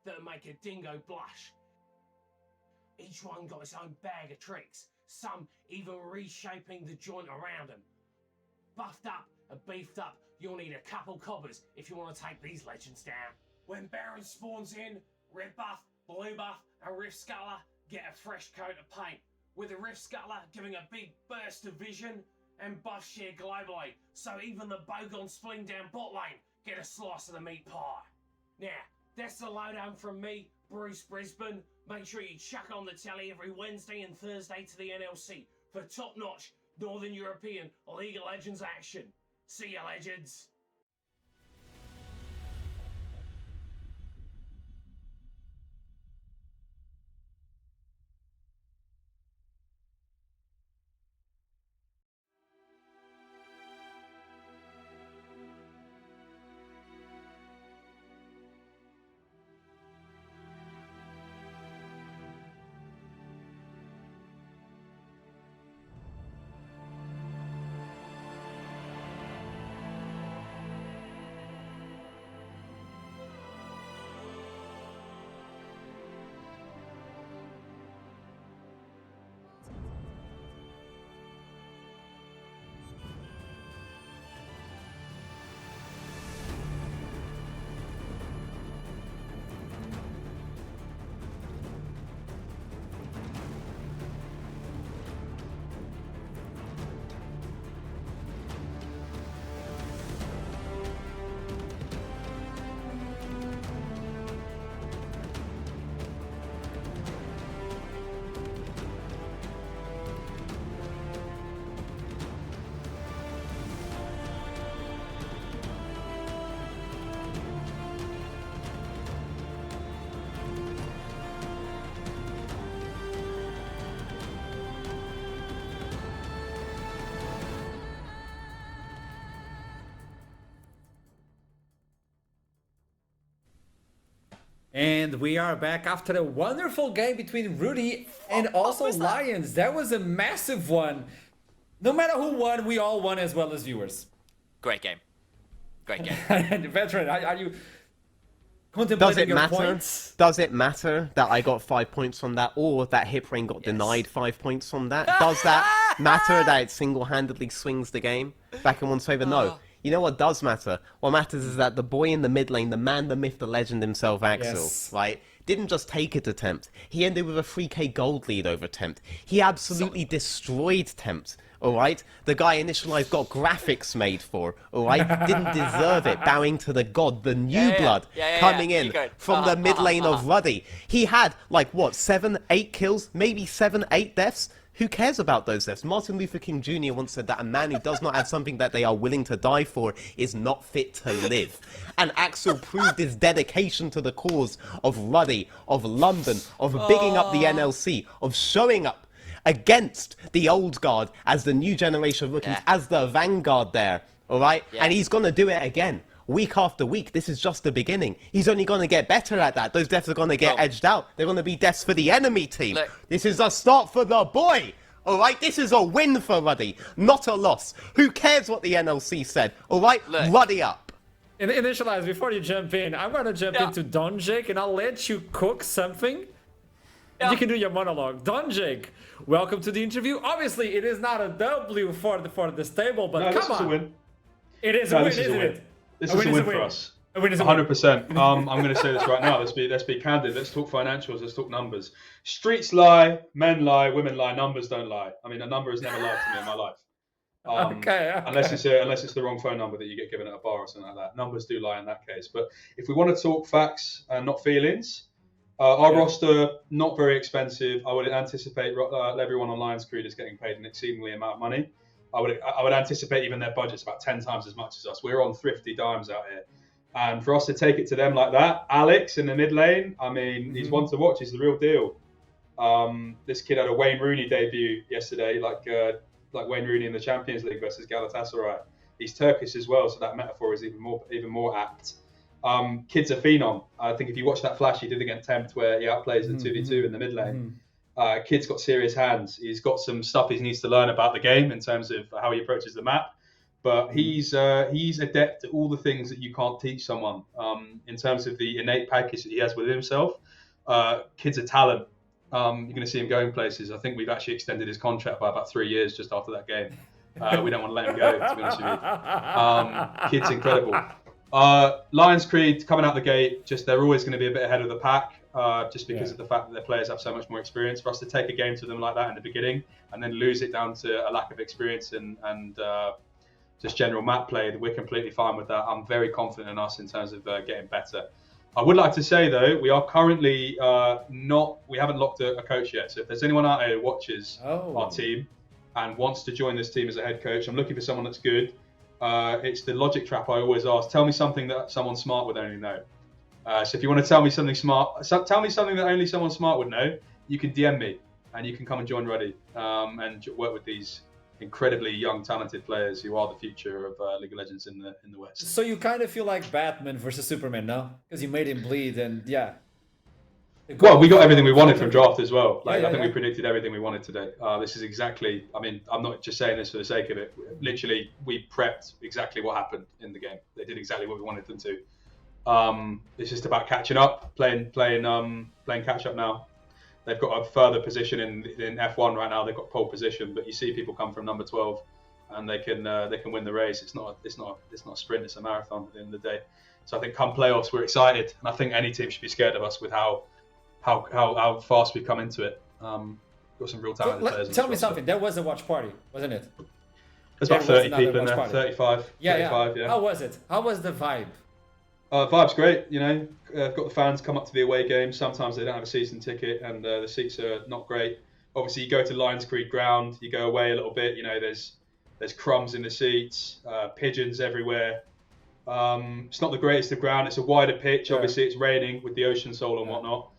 that'll make a dingo blush. Each one got its own bag of tricks, some even reshaping the joint around them. Buffed up and beefed up, you'll need a couple coppers if you want to take these legends down. When Baron spawns in, red buff, blue buff, and Rift Sculler get a fresh coat of paint, with the Rift Sculler giving a big burst of vision and buff share globally, so even the Bogon splitting down bot lane get a slice of the meat pie. Now, that's the lowdown from me, Bruce Brisbane. Make sure you chuck on the telly every Wednesday and Thursday to the NLC for top-notch Northern European League of Legends action. See ya, legends! And we are back after a wonderful game between Rudy and also Lions. That was a massive one. No matter who won, we all won as well as viewers. Great game. Great game. And Veteran, are you contemplating your points? Does it matter that I got 5 points from that, or that Hip Rain got denied 5 points from that? Does that matter that it single-handedly swings the game back in one's favor? No. You know what does matter? What matters is that the boy in the mid lane, the man, the myth, the legend himself, Axel, right, didn't just take it to Tempt. He ended with a 3k gold lead over Tempt. He absolutely destroyed Tempt, alright? The guy initialized got graphics made for, alright? Didn't deserve it, bowing to the god, the new blood, coming in from the mid lane of Ruddy. He had, like, what, 7, 8 kills? Maybe 7, 8 deaths? Who cares about those deaths? Martin Luther King Jr. once said that a man who does not have something that they are willing to die for is not fit to live. And Axel proved his dedication to the cause of Ruddy, of London, of bigging up the NLC, of showing up against the old guard as the new generation of rookies, as the vanguard there, all right? And he's going to do it again. Week after week, this is just the beginning. He's only going to get better at that. Those deaths are going to get edged out. They're going to be deaths for the enemy team. This is a start for the boy. All right, this is a win for Ruddy, not a loss. Who cares what the NLC said? All right, Ruddy up. Initialize, before you jump in, I'm going to jump into Don Jake and I'll let you cook something. You can do your monologue. Don Jake, welcome to the interview. Obviously, it is not a W for this table, but come on. A win. It is a win, isn't it? This is a win for us. 100%. I'm going to say this right now. Let's be candid. Let's talk financials. Let's talk numbers. Streets lie, men lie, women lie. Numbers don't lie. I mean, a number has never lied to me in my life. Unless it's the wrong phone number that you get given at a bar or something like that. Numbers do lie in that case. But if we want to talk facts and not feelings, our roster not very expensive. I would anticipate everyone on Lions Creed is getting paid an exceedingly amount of money. I would anticipate even their budget's about 10 times as much as us. We're on thrifty dimes out here. And for us to take it to them like that, Alex in the mid lane, I mean, he's one to watch. He's the real deal. This kid had a Wayne Rooney debut yesterday, like Wayne Rooney in the Champions League versus Galatasaray. He's Turkish as well, so that metaphor is even more apt. Kid's a phenom. I think if you watch that flash he did against Tempt where he outplays the 2v2 in the mid lane, kid's got serious hands. He's got some stuff he needs to learn about the game in terms of how he approaches the map. but he's adept at all the things that you can't teach someone. In terms of the innate package that he has within himself, kid's a talent. You're going to see him going places. I think we've actually extended his contract by about 3 years just after that game. We don't want to let him go, to be honest with you. Kid's incredible. Lions Creed coming out the gate, they're always going to be a bit ahead of the pack, just because of the fact that their players have so much more experience. For us to take a game to them like that in the beginning and then lose it down to a lack of experience and just general map play, we're completely fine with that. I'm very confident in us in terms of getting better. I would like to say though, we are currently we haven't locked a coach yet. So if there's anyone out there who watches our team and wants to join this team as a head coach, I'm looking for someone that's good. It's the logic trap I always ask. Tell me something that someone smart would only know. So if you want to tell me something smart, tell me something that only someone smart would know. You can DM me and you can come and join Ruddy and work with these incredibly young, talented players who are the future of League of Legends in the West. So you kind of feel like Batman versus Superman, no? Because you made him bleed, and yeah. Well, we got everything we wanted from draft as well. I think we predicted everything we wanted today. This is exactly. I mean, I'm not just saying this for the sake of it. Literally, we prepped exactly what happened in the game. They did exactly what we wanted them to. It's just about catching up, playing catch up now. They've got a further position in F1 right now. They've got pole position, but you see people come from number 12, and they can win the race. It's not a sprint. It's a marathon at the end of the day. So I think come playoffs, we're excited, and I think any team should be scared of us with how fast we come into it. Got some real talented players. Tell me something. There was a watch party, wasn't it? There's about 30 people in there. Party. 35. Yeah, 35, yeah. How was it? How was the vibe? Vibe's great. You know, I've got the fans come up to the away games. Sometimes they don't have a season ticket, and the seats are not great. Obviously, you go to Lions Creed ground, you go away a little bit. You know, there's crumbs in the seats, pigeons everywhere. It's not the greatest of ground. It's a wider pitch. Yeah. Obviously, it's raining with the ocean soul and whatnot.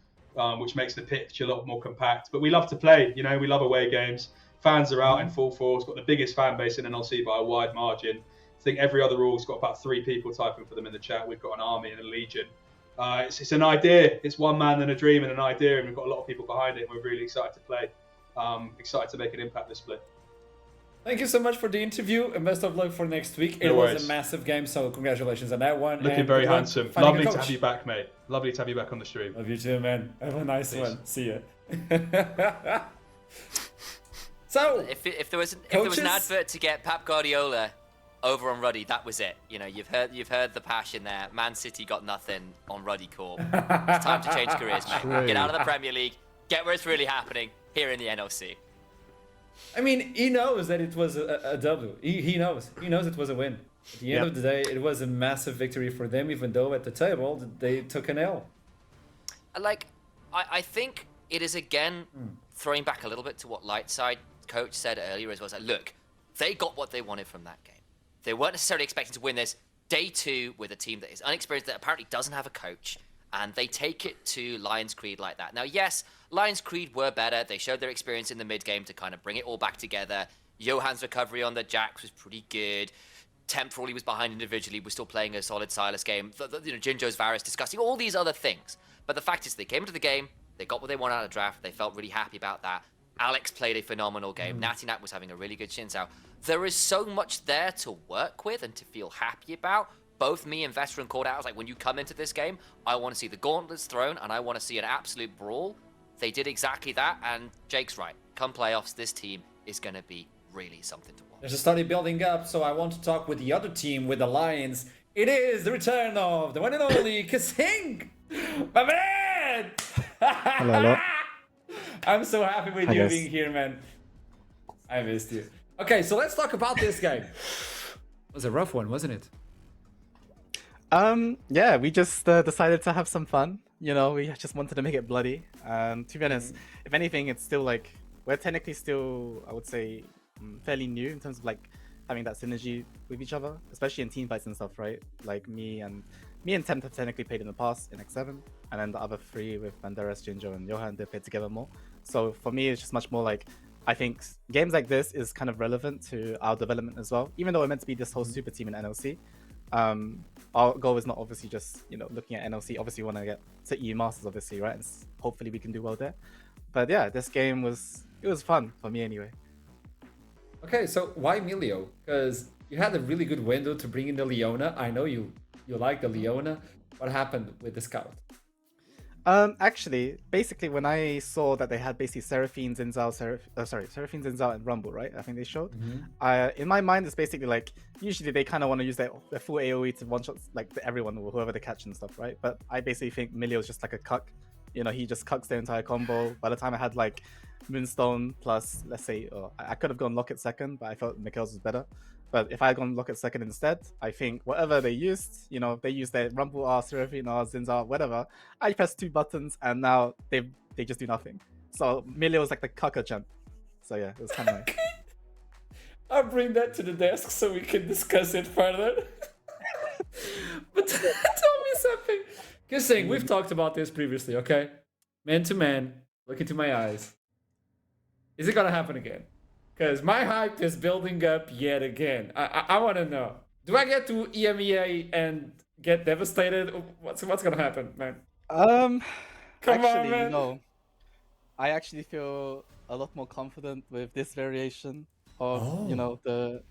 Which makes the pitch a lot more compact. But we love to play, you know, we love away games. Fans are out in full force, got the biggest fan base in NLC by a wide margin. I think every other rule's got about 3 people typing for them in the chat. We've got an army and a legion. It's an idea. It's one man and a dream and an idea, and we've got a lot of people behind it, and we're really excited to play. Excited to make an impact this split. Thank you so much for the interview, and best of luck for next week. It was a massive game, so congratulations on that one. Looking very handsome. Lovely to have you back, mate. Lovely to have you back on the stream. Love you too, man. Have a nice one. See ya. So, if there was an advert to get Pep Guardiola over on Ruddy, that was it. You know, you've heard the passion there. Man City got nothing on Ruddy Corp. It's time to change careers, mate. Get out of the Premier League. Get where it's really happening here in the NLC. I mean, he knows that it was a W. He knows. He knows it was a win. At the end of the day, it was a massive victory for them, even though at the table they took an L. I think it is again throwing back a little bit to what Lightside coach said earlier as well. Like, look, they got what they wanted from that game. They weren't necessarily expecting to win this day 2 with a team that is unexperienced, that apparently doesn't have a coach, and they take it to Lions Creed like that. Now, yes, Lions Creed were better. They showed their experience in the mid-game to kind of bring it all back together. Johan's recovery on the Jax was pretty good. Temp, for all he was behind individually, was still playing a solid Silas game. Jinjo's Varus discussing all these other things. But the fact is, they came into the game, they got what they wanted out of the draft, they felt really happy about that. Alex played a phenomenal game. Natty Nat was having a really good shins out. There is so much there to work with and to feel happy about. Both me and Veteran called out, I was like, when you come into this game, I want to see the gauntlets thrown and I want to see an absolute brawl. They did exactly that, and Jake's right. Come playoffs, this team is going to be really something to watch. There's a study building up, so I want to talk with the other team, with the Lions. It is the return of the one and only Kasing! My man! Hello. I'm so happy with you being here, man. I missed you. Okay, so let's talk about this game. It was a rough one, wasn't it? Yeah, we just decided to have some fun. You know, we just wanted to make it bloody. To be honest, if anything, it's still like, we're technically still, I would say, fairly new in terms of like having that synergy with each other, especially in team fights and stuff, right? Like me and Temp have technically played in the past in X7, and then the other 3 with Banderas, Jinjo, and Johan, they played together more. So for me, it's just much more like, I think games like this is kind of relevant to our development as well. Even though we're meant to be this whole super team in NLC, our goal is not obviously just, you know, looking at NLC. Obviously, we want to get to EU Masters, obviously, right? And hopefully we can do well there. But yeah, this game was fun for me anyway. Okay, so why Emilio? Because you had a really good window to bring in the Leona. I know you like the Leona. What happened with the scout? Actually, basically, when I saw that they had basically Seraphine, Zinzao, Seraphine, Zinzao, and Rumble, right? I think they showed. In my mind, it's basically like usually they kind of want to use their full AOE to one shot like everyone or whoever they catch and stuff, right? But I basically think Milio's just like a cuck. You know, he just cucks their entire combo. By the time I had like Moonstone plus, let's say, I could have gone Locket second, but I felt Mikhail's was better. But if I had gone Locket second instead, I think whatever they used, you know, if they used their Rumble R, Seraphine R, Zinzao, whatever, I pressed 2 buttons and now they just do nothing. So Milio was like the cucker champ. So yeah, it was kind of nice. I'll bring that to the desk so we can discuss it further. But tell me something. Kissing, we've talked about this previously, okay? Man to man, look into my eyes. Is it gonna happen again? Because my hype is building up yet again. I want to know. Do I get to EMEA and get devastated? What's gonna happen, man? Come actually, on, man. no. I actually feel a lot more confident with this variation of you know the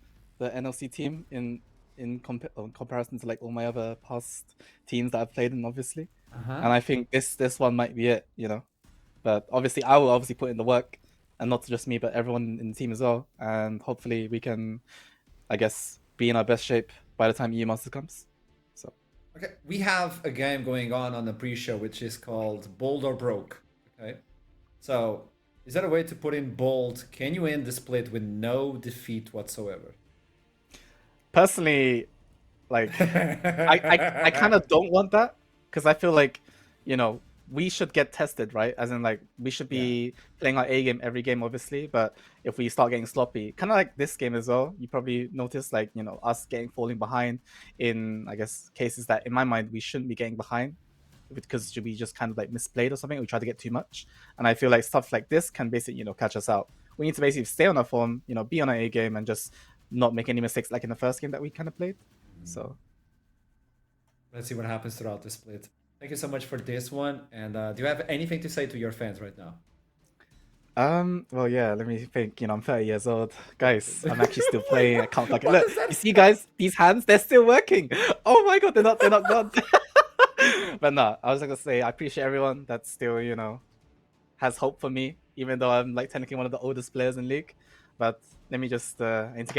NLC team in comparison to like all my other past teams that I've played in, obviously. And I think this one might be it, you know. But obviously, I will obviously put in the work, and not just me, but everyone in the team as well. And hopefully, we can, I guess, be in our best shape by the time EU Masters comes. So. Okay, we have a game going on the pre-show, which is called Bold or Broke. Okay, so is that a way to put in bold? Can you end the split with no defeat whatsoever? Personally, like, I kind of don't want that because I feel like, you know, we should get tested, right? As in, like, we should be playing our A game every game, obviously. But if we start getting sloppy, kind of like this game as well, you probably notice, like, you know, us falling behind in, I guess, cases that in my mind we shouldn't be getting behind because we just kind of like misplayed or something. We try to get too much, and I feel like stuff like this can basically, you know, catch us out. We need to basically stay on our form, you know, be on our A game, and just not make any mistakes like in the first game that we kind of played. So let's see what happens throughout the split. Thank you so much for this one. And do you have anything to say to your fans right now? Well, yeah, let me think. You know, I'm 30 years old. Guys, I'm actually still playing. I can't fucking look. You see, guys, these hands, they're still working. Oh my god, they're not gone. But no, I was gonna say I appreciate everyone that still, you know, has hope for me, even though I'm like technically one of the oldest players in League. But let me just I need to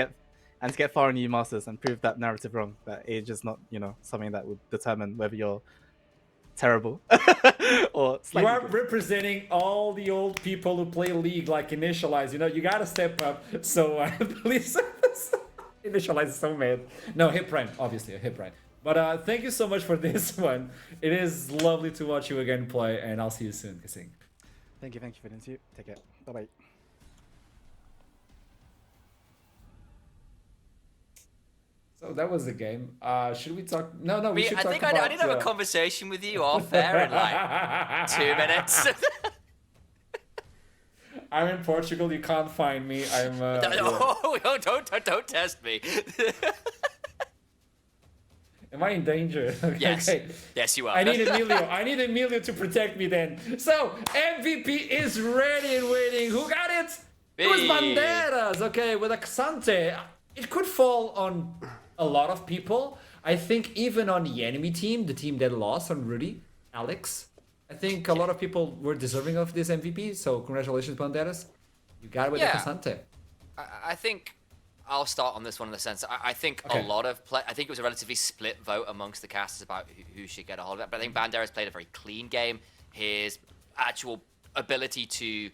get far in EU Masters and prove that narrative wrong. That age is not, you know, something that would determine whether you're terrible or you are good. Representing all the old people who play League like Initialize. You know, you gotta step up. So please, Initialize is so mad. No, Hip Prime, obviously a Hip Prime. But thank you so much for this one. It is lovely to watch you again play, and I'll see you soon, Kissing. Thank you for the interview. Take care. Bye bye. So that was the game. Should we talk? No, we should talk I about... I need to have a conversation with you off air in like 2 minutes. I'm in Portugal. You can't find me. I'm. Don't test me. Am I in danger? Yes. Okay. Yes, you are. I need Emilio to protect me then. So MVP is ready and waiting. Who got it? It was Banderas. Okay, with Axante. It could fall on a lot of people. I think even on the enemy team, the team that lost on Rudy, Alex. I think a lot of people were deserving of this MVP. So congratulations, Banderas. You got it with Axante. I think I'll start on this one in the sense I think a lot of I think it was a relatively split vote amongst the casters about who should get a hold of it. But I think Banderas played a very clean game. His actual ability to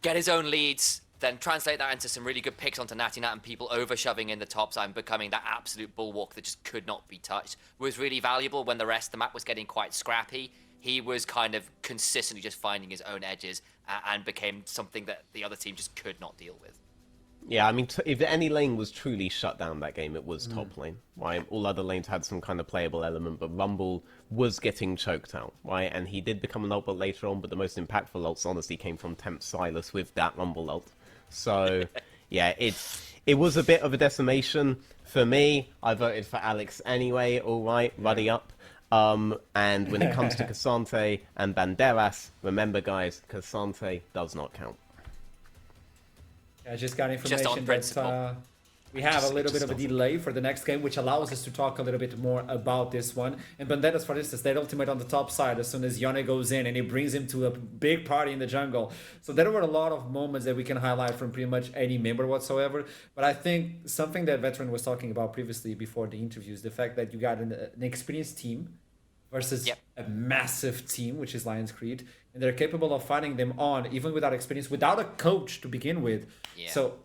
get his own leads, then translate that into some really good picks onto Natty Nat and people over-shoving in the top side and becoming that absolute bulwark that just could not be touched was really valuable when the rest of the map was getting quite scrappy. He was kind of consistently just finding his own edges and became something that the other team just could not deal with. Yeah, I mean, if any lane was truly shut down that game, it was top lane, right? All other lanes had some kind of playable element, but Rumble was getting choked out, right? And he did become an ult later on, but the most impactful ults honestly came from Temp Silas with that Rumble ult. So, yeah, it was a bit of a decimation. For me, I voted for Alex anyway, all right, ruddy up. And when it comes to Cassante and Banderas, remember guys, Cassante does not count. I just got information Just on principle. that we have a little bit of a delay for the next game, which allows us to talk a little bit more about this one. And Banderas, for instance, that ultimate on the top side as soon as Yone goes in and he brings him to a big party in the jungle. So there were a lot of moments that we can highlight from pretty much any member whatsoever. But I think something that Veteran was talking about previously before the interviews, the fact that you got an experienced team versus a massive team, which is Lions Creed, and they're capable of fighting them on, even without experience, without a coach to begin with. Yeah. So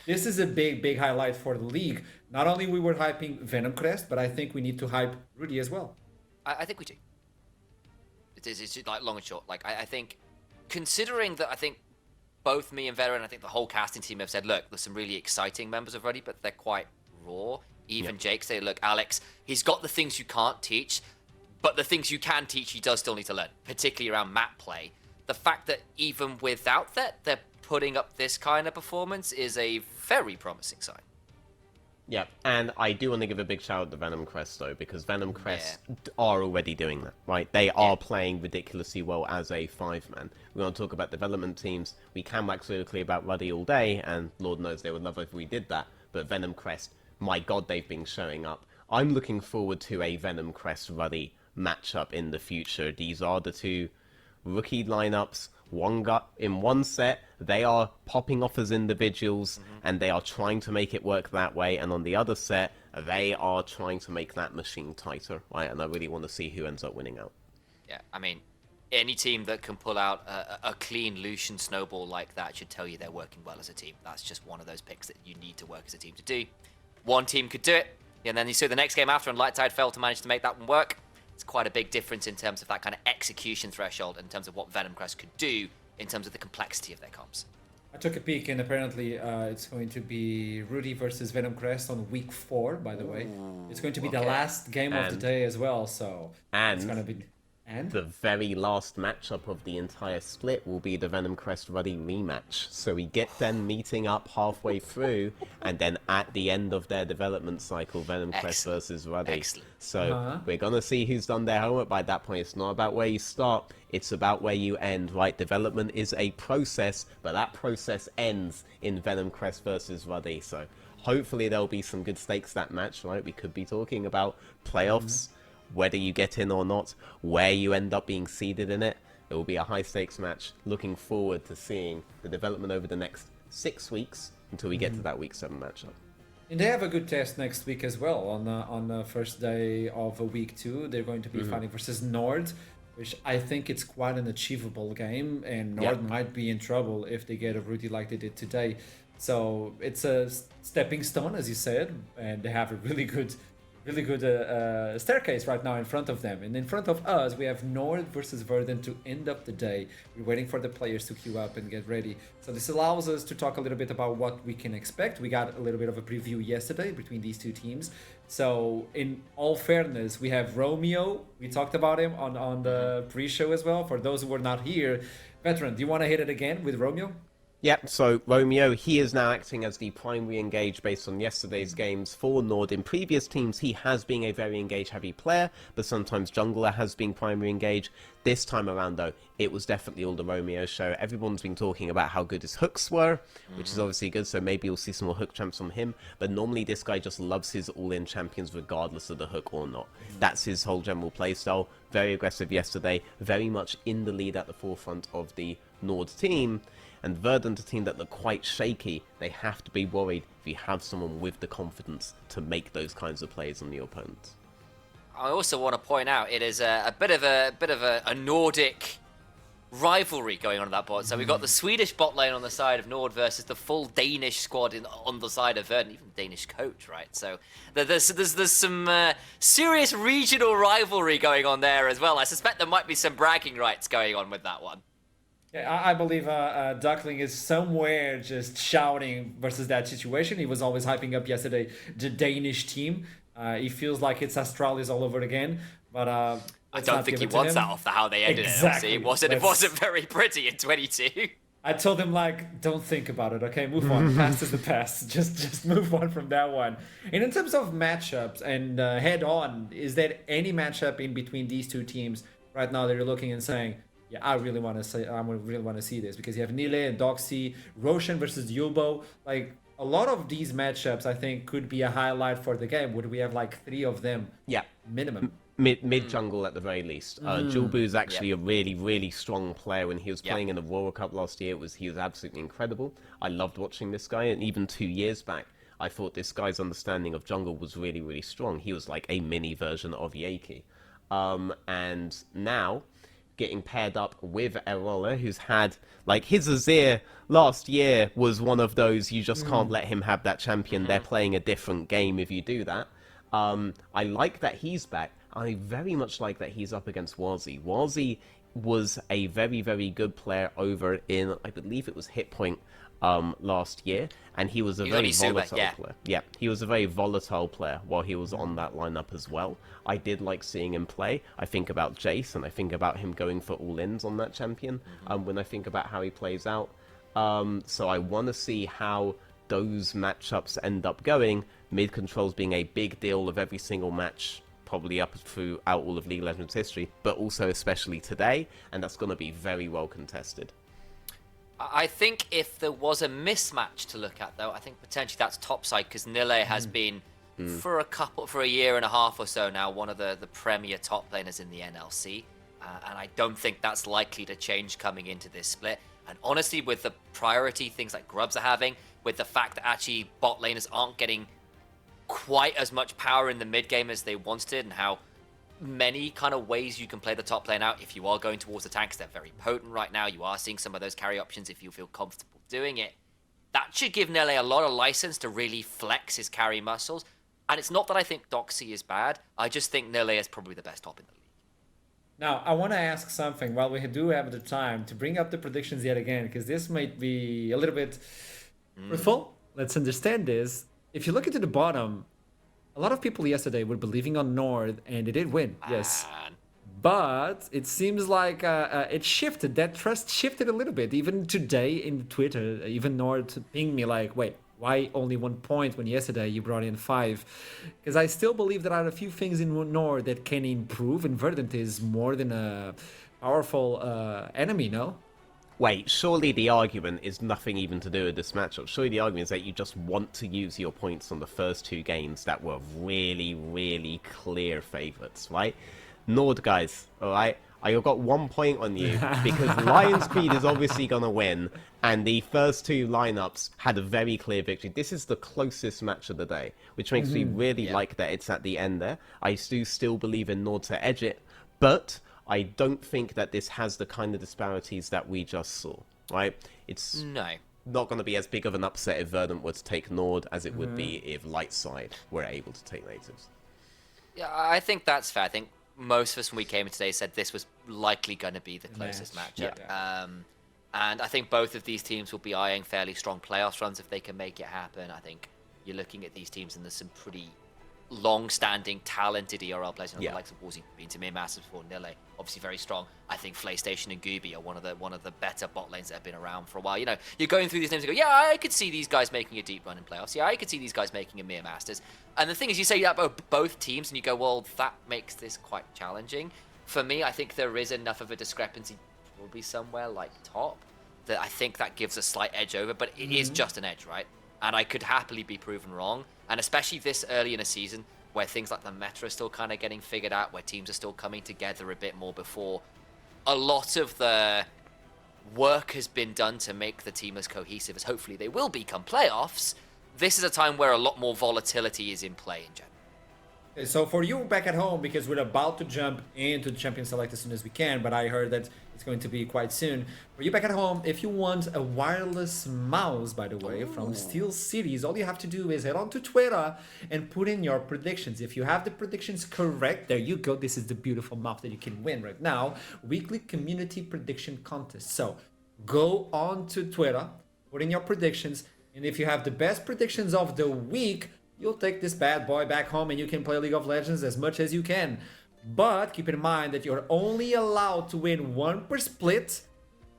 this is a big highlight for the league. Not only we were hyping Venom Crest, but I think we need to hype Rudy as well. I think we do. It's like long and short. Like I think, considering that, I think both me and Veteran, I think the whole casting team have said, look, there's some really exciting members of Rudy, but they're quite raw. Even Jake said, look, Alex, he's got the things you can't teach, but the things you can teach, he does still need to learn, particularly around map play. The fact that even without that, they're putting up this kind of performance is a very promising sign. Yeah, and I do want to give a big shout out to Venom Crest, though, because Venom Crest are already doing that, right? They are playing ridiculously well as a 5-man. We want to talk about development teams. We can wax lyrically about Ruddy all day, and Lord knows they would love if we did that, but Venom Crest, my god, they've been showing up. I'm looking forward to a Venom Crest Ruddy matchup in the future. These are the two rookie lineups. In one set, they are popping off as individuals, and they are trying to make it work that way. And on the other set, they are trying to make that machine tighter, right? And I really want to see who ends up winning out. Yeah, I mean, any team that can pull out a clean Lucian snowball like that should tell you they're working well as a team. That's just one of those picks that you need to work as a team to do. One team could do it, and then you saw the next game after, and Lightside failed to manage to make that one work. It's quite a big difference in terms of that kind of execution threshold, in terms of what Venom Crest could do, in terms of the complexity of their comps. I took a peek, and apparently it's going to be Rudy versus Venom Crest on week 4, by the way. It's going to be the last game of the day as well, so it's going to be... And the very last matchup of the entire split will be the Venom Crest Ruddy rematch. So we get them meeting up halfway through, and then at the end of their development cycle, Venom Crest versus Ruddy. Excellent. So we're going to see who's done their homework by that point. It's not about where you start, it's about where you end, right? Development is a process, but that process ends in Venom Crest versus Ruddy. So hopefully there'll be some good stakes that match, right? We could be talking about playoffs. Whether you get in or not, where you end up being seeded in it. It will be a high-stakes match. Looking forward to seeing the development over the next 6 weeks until we get to that Week 7 matchup. And they have a good test next week as well. On the first day of week 2, they're going to be fighting versus NORD, which I think it's quite an achievable game, and NORD might be in trouble if they get a Rudy like they did today. So it's a stepping stone, as you said, and they have a really good staircase right now in front of them. And in front of us, we have NORD versus Verdant to end up the day. We're waiting for the players to queue up and get ready. So this allows us to talk a little bit about what we can expect. We got a little bit of a preview yesterday between these two teams. So in all fairness, we have Romeo. We talked about him on the pre-show as well. For those who were not here, Veteran, do you want to hit it again with Romeo? Yep, so Romeo, he is now acting as the primary engage based on yesterday's games for NORD. In previous teams, he has been a very engage-heavy player, but sometimes jungler has been primary engage. This time around, though, it was definitely all the Romeo show. Everyone's been talking about how good his hooks were, which is obviously good, so maybe you'll see some more hook champs from him. But normally this guy just loves his all-in champions regardless of the hook or not. That's his whole general playstyle. Very aggressive yesterday, very much in the lead at the forefront of the NORD team. And Verdant, a team that look quite shaky, they have to be worried if you have someone with the confidence to make those kinds of plays on the opponent. I also want to point out it is a bit of a Nordic rivalry going on that bot. So we've got the Swedish bot lane on the side of NORD versus the full Danish squad on the side of Verdant, even Danish coach, right? So there's some serious regional rivalry going on there as well. I suspect there might be some bragging rights going on with that one. Yeah, I believe Duckling is somewhere just shouting versus that situation. He was always hyping up yesterday the Danish team. He feels like it's Astralis all over again, but I don't think he wants that off how they ended it. Obviously, it wasn't very pretty in 22. I told him, like, don't think about it, okay? Move on. Past is the past. Just move on from that one. And in terms of matchups and head-on, is there any matchup in between these two teams right now that you're looking and saying, Yeah, I really want to see this because you have Nile and Doxy, Roshan versus Yubo. Like a lot of these matchups, I think could be a highlight for the game. Would we have like 3 of them? Yeah. Minimum. Mid jungle at the very least. Julbu is actually a really strong player. When he was playing in the Royal Cup last year, he was absolutely incredible. I loved watching this guy, and even 2 years back, I thought this guy's understanding of jungle was really strong. He was like a mini version of Yaki. And now, getting paired up with Erola, who's had, like, his Azir last year was one of those, you just can't let him have that champion. They're playing a different game if you do that. I like that he's back. I very much like that he's up against Warzy. Warzy was a very good player over in, I believe it was Hitpoint last year, and he was a very volatile player. Yeah, he was a very volatile player while he was on that lineup as well. I did like seeing him play. I think about Jace, and I think about him going for all-ins on that champion when I think about how he plays out. So I want to see how those matchups end up going. Mid controls being a big deal of every single match, probably up throughout all of League of Legends history, but also especially today, and that's going to be very well contested. I think if there was a mismatch to look at, though, I think potentially that's topside, because Nile has been, for a year and a half or so now, one of the premier top laners in the NLC, and I don't think that's likely to change coming into this split. And honestly, with the priority things like Grubs are having, with the fact that actually bot laners aren't getting quite as much power in the mid game as they once did, and how many kind of ways you can play the top lane out if you are going towards the tanks. They're very potent right now. You are seeing some of those carry options if you feel comfortable doing it. That should give Nele a lot of license to really flex his carry muscles. And it's not that I think Doxy is bad. I just think Nele is probably the best top in the league. Now, I want to ask something while we do have the time to bring up the predictions yet again, because this might be a little bit truthful. Let's understand this. If you look into the bottom, a lot of people yesterday were believing on NORD, and they did win, yes. But it seems like it shifted. That trust shifted a little bit. Even today in Twitter, even NORD pinged me like, wait, why only 1 point when yesterday you brought in 5? Because I still believe there are a few things in NORD that can improve, and Verdant is more than a powerful enemy, no? Wait, surely the argument is nothing even to do with this matchup. Surely the argument is that you just want to use your points on the first 2 games that were really clear favourites, right? NORD, guys, alright? I got 1 point on you because Lion's Creed is obviously going to win, and the first 2 lineups had a very clear victory. This is the closest match of the day, which makes me really like that it's at the end there. I do still believe in NORD to edge it, but I don't think that this has the kind of disparities that we just saw, right? It's not going to be as big of an upset if Verdant were to take NORD as it would be if Lightside were able to take Natives. Yeah, I think that's fair. I think most of us when we came in today said this was likely going to be the closest matchup. Yeah. And I think both of these teams will be eyeing fairly strong playoffs runs if they can make it happen. I think you're looking at these teams and there's some pretty long-standing, talented ERL players, the likes of Warzy being to me massive before Nile, obviously very strong. I think PlayStation and Gooby are one of the better bot lanes that have been around for a while. You know, you're going through these names and go, yeah, I could see these guys making a deep run in playoffs. Yeah, I could see these guys making a Mere Masters. And the thing is, you say that about both teams, and you go, well, that makes this quite challenging. For me, I think there is enough of a discrepancy, probably somewhere like top, that I think that gives a slight edge over. But it is just an edge, right? And I could happily be proven wrong. And especially this early in a season where things like the meta are still kind of getting figured out, where teams are still coming together a bit more before a lot of the work has been done to make the team as cohesive as hopefully they will be come playoffs. This is a time where a lot more volatility is in play in general. So for you back at home, because we're about to jump into the Champion Select as soon as we can, but I heard that it's going to be quite soon. For you back at home, if you want a wireless mouse, by the way, from Steel Cities, all you have to do is head on to Twitter and put in your predictions. If you have the predictions correct, there you go. This is the beautiful mouse that you can win right now. Weekly community prediction contest. So go on to Twitter, put in your predictions, and if you have the best predictions of the week, you'll take this bad boy back home and you can play League of Legends as much as you can. But keep in mind that you're only allowed to win 1 per split.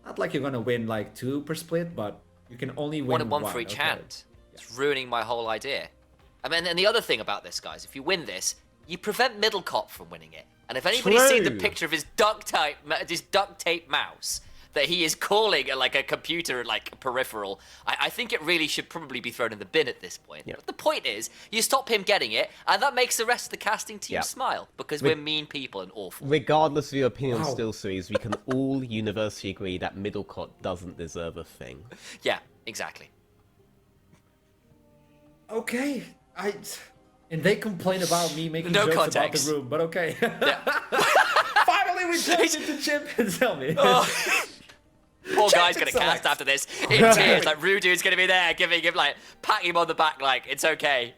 Not like you're going to win like 2 per split, but you can only win 1 for each hand. It's ruining my whole idea. I mean, and the other thing about this, guys, if you win this, you prevent Middle Cop from winning it. And if anybody's seen the True. picture of his duct tape mouse that he is calling like a computer like peripheral, I think it really should probably be thrown in the bin at this point. Yep. But the point is, you stop him getting it, and that makes the rest of the casting team Yep. smile because we're mean people and awful. Regardless of your opinion on Wow. Still Series, we can all universally agree that Middlecott doesn't deserve a thing. Yeah, exactly. Okay, and they complain about me making No jokes context. about the room, but okay. Yeah. Finally, we jumped into champions. Tell me. Poor guy's gonna Select. cast after this in tears. Like Rudu's gonna be there, giving him like patting him on the back, like it's okay.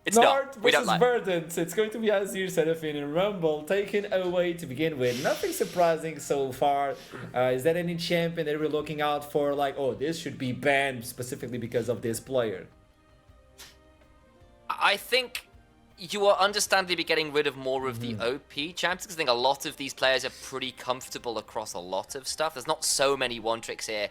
It's NORD not. We don't versus like. Verdant. It's going to be Azir, Seraphine, and Rumble taken away to begin with. Nothing surprising so far. Is there any champion that we're looking out for? Like, oh, this should be banned specifically because of this player. I think you are understandably getting rid of more of the OP champions because I think a lot of these players are pretty comfortable across a lot of stuff. There's not so many one tricks here.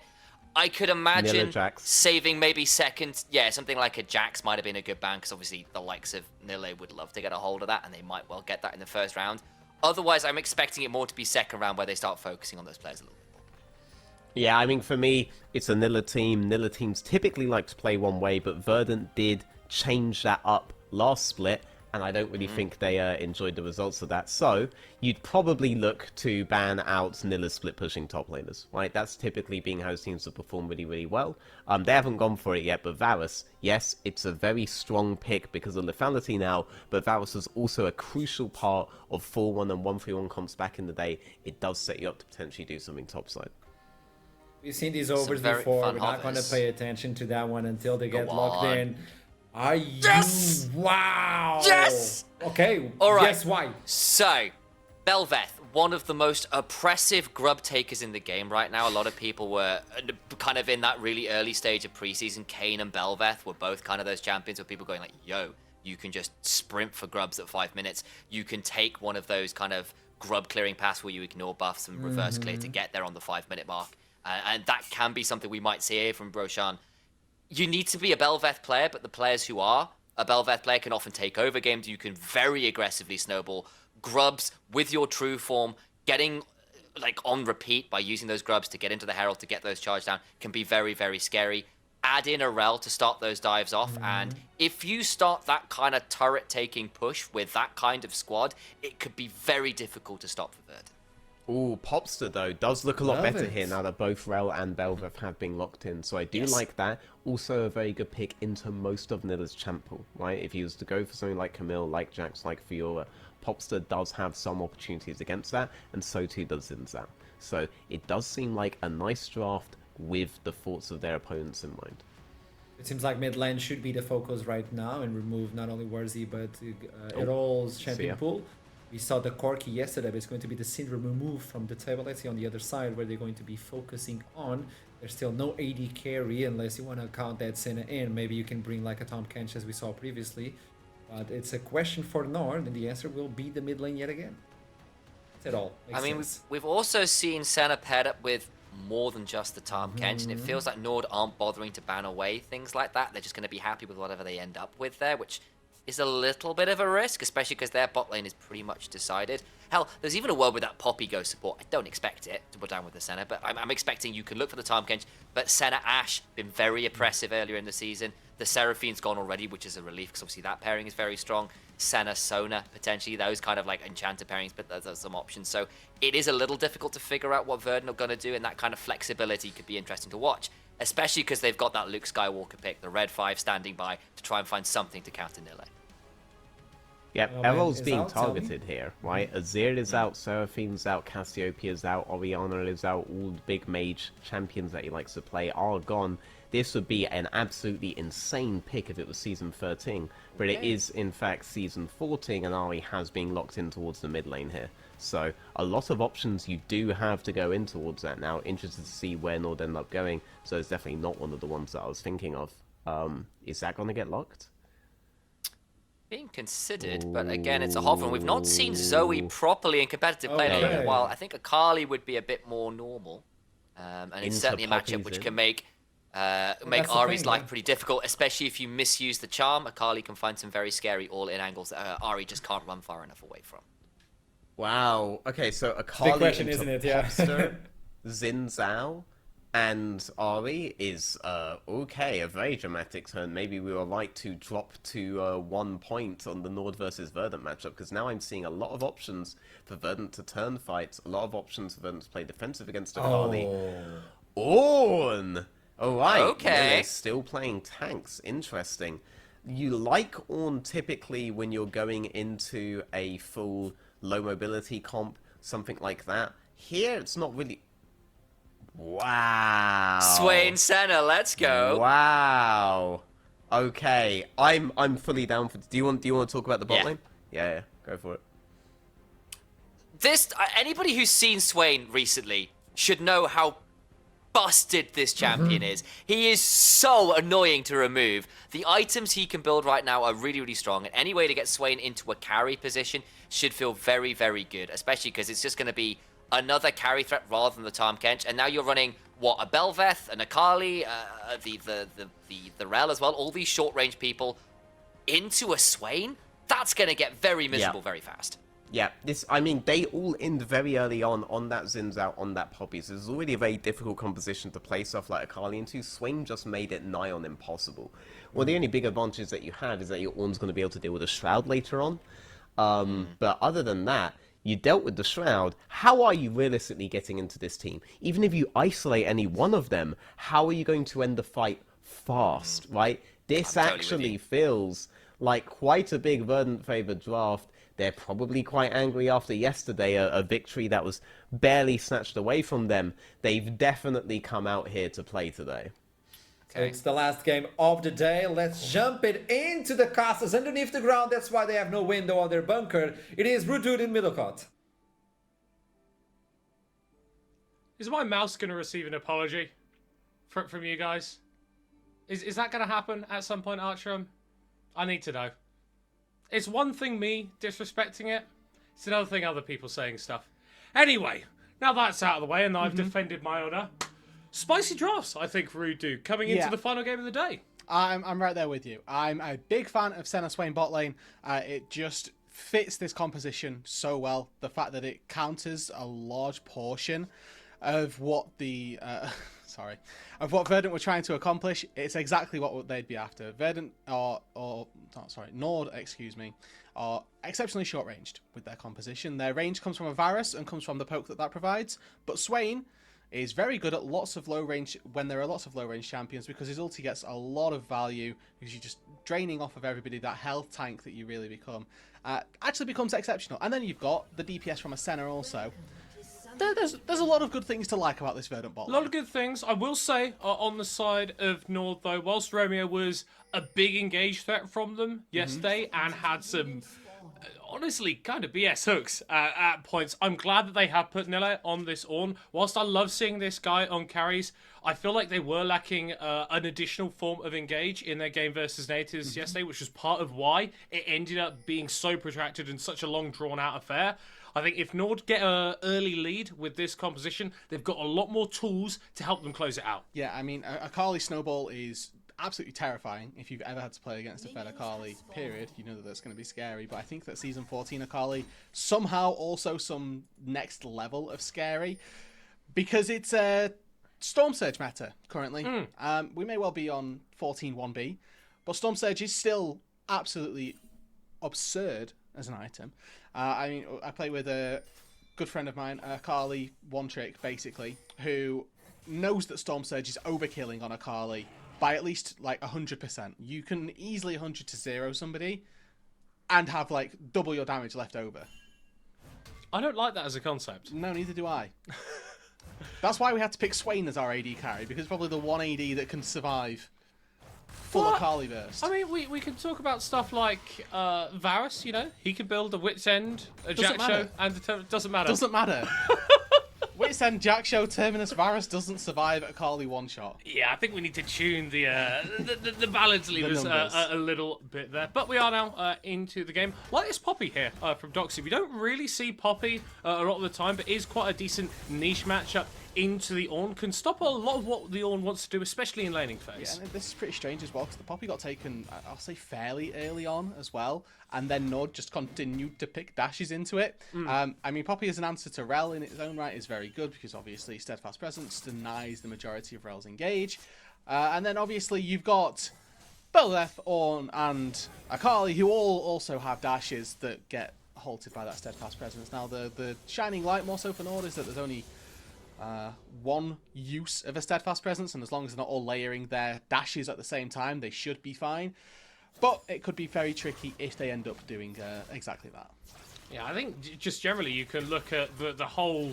I could imagine Jax. saving maybe second. Yeah, something like a Jax might have been a good ban because obviously the likes of Nille would love to get a hold of that and they might well get that in the first round. Otherwise, I'm expecting it more to be second round where they start focusing on those players a little bit more. Yeah, I mean, for me, it's a Nilla team. Nilla teams typically like to play one way, but Verdant did change that up last split, and I don't really think they enjoyed the results of that. So, you'd probably look to ban out Nilla's split-pushing top laners, right? That's typically being how teams have performed really, really well. They haven't gone for it yet, but Varus, yes, it's a very strong pick because of lethality now, but Varus was also a crucial part of 4-1 and 1-3-1 comps back in the day. It does set you up to potentially do something topside. We've seen these overs very before. fun We're not going to hovers. pay attention to that one until they get Go locked on. in. Are you? Yes! Wow! Yes! Okay. All right. Yes, why? So, Belveth, one of the most oppressive grub takers in the game right now. A lot of people were kind of in that really early stage of preseason. Kane and Belveth were both kind of those champions where people going like, yo, you can just sprint for grubs at 5 minutes. You can take one of those kind of grub clearing paths where you ignore buffs and reverse clear to get there on the 5-minute mark. And that can be something we might see here from Broshan. You need to be a Belveth player, but the players who are a Belveth player can often take over games. You can very aggressively snowball. Grubs with your true form, getting like on repeat by using those grubs to get into the Herald to get those charged down can be very, very scary. Add in a Rel to start those dives off, and if you start that kind of turret-taking push with that kind of squad, it could be very difficult to stop for Verdant. Ooh, Popster, though, does look a lot Love better it. here now that both Rel and Belveth have been locked in. So I do Yes. like that. Also a very good pick into most of Nilla's champ pool, right? If he was to go for something like Camille, like Jax, like Fiora, Popster does have some opportunities against that, and so too does Zinzao. So it does seem like a nice draft with the thoughts of their opponents in mind. It seems like mid lane should be the focus right now and remove not only Warzy but Erol's champion ya. pool. We saw the Corki yesterday, but it's going to be the Syndrome removed from the table. Let's see on the other side where they're going to be focusing on. There's still no AD carry unless you want to count that Senna in. Maybe you can bring like a Tom Kench as we saw previously. But it's a question for NORD, and the answer will be the mid lane yet again. That's it all. Makes I mean, sense. we've also seen Senna paired up with more than just the Tom Kench, and it feels like NORD aren't bothering to ban away things like that. They're just going to be happy with whatever they end up with there, which is a little bit of a risk, especially because their bot lane is pretty much decided. Hell, there's even a world where that Poppy goes support. I don't expect it to put down with the Senna, but I'm expecting you can look for the Tom Kench. But Senna Ashe, been very oppressive earlier in the season. The Seraphine's gone already, which is a relief, because obviously that pairing is very strong. Senna, Sona, potentially, those kind of like enchanted pairings, but there's some options. So it is a little difficult to figure out what Verdant are going to do, and that kind of flexibility could be interesting to watch, especially because they've got that Luke Skywalker pick, the Red 5 standing by to try and find something to counter Nille. Yep, Oh, man, Errol's is being out, tell me. targeted here, right? Azir is out, Seraphine's out, Cassiopeia's out, Orianna is out, all the big mage champions that he likes to play are gone. This would be an absolutely insane pick if it was Season 13, but it is in fact Season 14, and Ari has been locked in towards the mid lane here. So, a lot of options you do have to go in towards that now. Interested to see where NORD end up going, so it's definitely not one of the ones that I was thinking of. Is that going to get locked? Being considered, but again, it's a hover, and we've not seen Zoe properly in competitive play in a Okay. little while. I think Akali would be a bit more normal, and it's Into certainly a matchup Poppy's which in. can make that's the Ari's thing, life yeah. pretty difficult, especially if you misuse the charm. Akali can find some very scary all-in angles that Ari just can't run far enough away from. Wow. Okay, so Akali question, into isn't it? Yeah. Popster, Xin Zhao, and Ari is okay, a very dramatic turn. Maybe we were right to drop to 1 point on the Nord versus Verdant matchup, because now I'm seeing a lot of options for Verdant to turn fights, a lot of options for Verdant to play defensive against Akali. Ornn! Alright, Okay. Lille still playing tanks. Interesting. You like Ornn typically when you're going into a full low mobility comp, something like that. Here, it's not really... Wow. Swain Senna, let's go. Wow. Okay, I'm fully down for... Do you want to talk about the bot Yeah. lane? Yeah, go for it. This anybody who's seen Swain recently should know how busted this champion is. He is so annoying to remove. The items he can build right now are really, really strong, and any way to get Swain into a carry position should feel very, very good, especially because it's just going to be another carry threat rather than the Tahm Kench, and now you're running, what, a Bel'Veth, an Akali, the Rel as well, all these short-range people into a Swain? That's going to get very miserable very fast. Yeah, I mean, they all end very early on that Xin Zhao, on that Poppy, so it's already a very difficult composition to play stuff like Akali into. Swain just made it nigh on impossible. Well, the only big advantage that you have is that your Ornn's going to be able to deal with a Shroud later on. But other than that, you dealt with the Shroud. How are you realistically getting into this team? Even if you isolate any one of them, how are you going to end the fight fast, right? This I'm totally with actually you. feels like quite a big Verdant-favored draft. They're probably quite angry after yesterday, a victory that was barely snatched away from them. They've definitely come out here to play today. Okay. It's the last game of the day. Let's jump it into the castles underneath the ground. That's why they have no window on their bunker. It is Rudud in Middlecott. Is my mouse going to receive an apology from you guys? Is that going to happen at some point, Archrum? I need to know. It's one thing me disrespecting it. It's another thing other people saying stuff. Anyway, now that's out of the way and I've defended my honour. Spicy drafts, I think, Rudu, coming into the final game of the day. I'm right there with you. I'm a big fan of Senna Swain bot lane. It just fits this composition so well. The fact that it counters a large portion of what the of what Verdant were trying to accomplish. It's exactly what they'd be after. Verdant Nord, are exceptionally short-ranged with their composition. Their range comes from a Varus and comes from the poke that provides. But Swain is very good at lots of low range when there are lots of low range champions, because his ulti gets a lot of value because you're just draining off of everybody. That health tank that you really become actually becomes exceptional. And then you've got the DPS from a Senna also. There's a lot of good things to like about this Verdant bot A lane. lot of good things. I will say, on the side of Nord, though, whilst Romeo was a big engage threat from them yesterday and had some, honestly, kind of BS hooks at points, I'm glad that they have put Nille on this Ornn. Whilst I love seeing this guy on carries, I feel like they were lacking an additional form of engage in their game versus natives yesterday, which was part of why it ended up being so protracted and such a long, drawn-out affair. I think if Nord get an early lead with this composition, they've got a lot more tools to help them close it out. Yeah, I mean, Akali Snowball is absolutely terrifying. If you've ever had to play against a Fed Akali, period, you know that that's going to be scary. But I think that Season 14 Akali somehow also some next level of scary, because it's a Storm Surge meta currently. We may well be on 14-1B, but Storm Surge is still absolutely absurd as an item. I mean, I play with a good friend of mine, Akali One Trick, basically, who knows that Storm Surge is overkilling on Akali by at least like 100%. You can easily 100 to 0 somebody and have like double your damage left over. I don't like that as a concept. No, neither do I. That's why we had to pick Swain as our AD carry, because probably the one AD that can survive full What? Akali burst. I mean, we can talk about stuff like Varus, you know? He can build a Wit's End, a Doesn't Jack matter. Show, and a doesn't matter. Doesn't matter. Wit's End, Jack Show, Terminus, Varus doesn't survive Akali one shot. Yeah, I think we need to tune the balance levers numbers. a little bit there. But we are now into the game. Like this Poppy here from Doxy. We don't really see Poppy a lot of the time, but it is quite a decent niche matchup into the Ornn can stop a lot of what the Ornn wants to do, especially in laning phase. Yeah, and this is pretty strange as well, because the Poppy got taken, I'll say, fairly early on as well, and then NORD just continued to pick dashes into it. I mean, Poppy as an answer to Rel in its own right is very good, because obviously Steadfast Presence denies the majority of Rel's engage. And then obviously you've got Bel'Veth, Ornn, and Akali, who all also have dashes that get halted by that Steadfast Presence. Now, the shining light more so for NORD is that there's only one use of a Steadfast Presence, and as long as they're not all layering their dashes at the same time, they should be fine. But it could be very tricky if they end up doing exactly that. Yeah, I think just generally you can look at the whole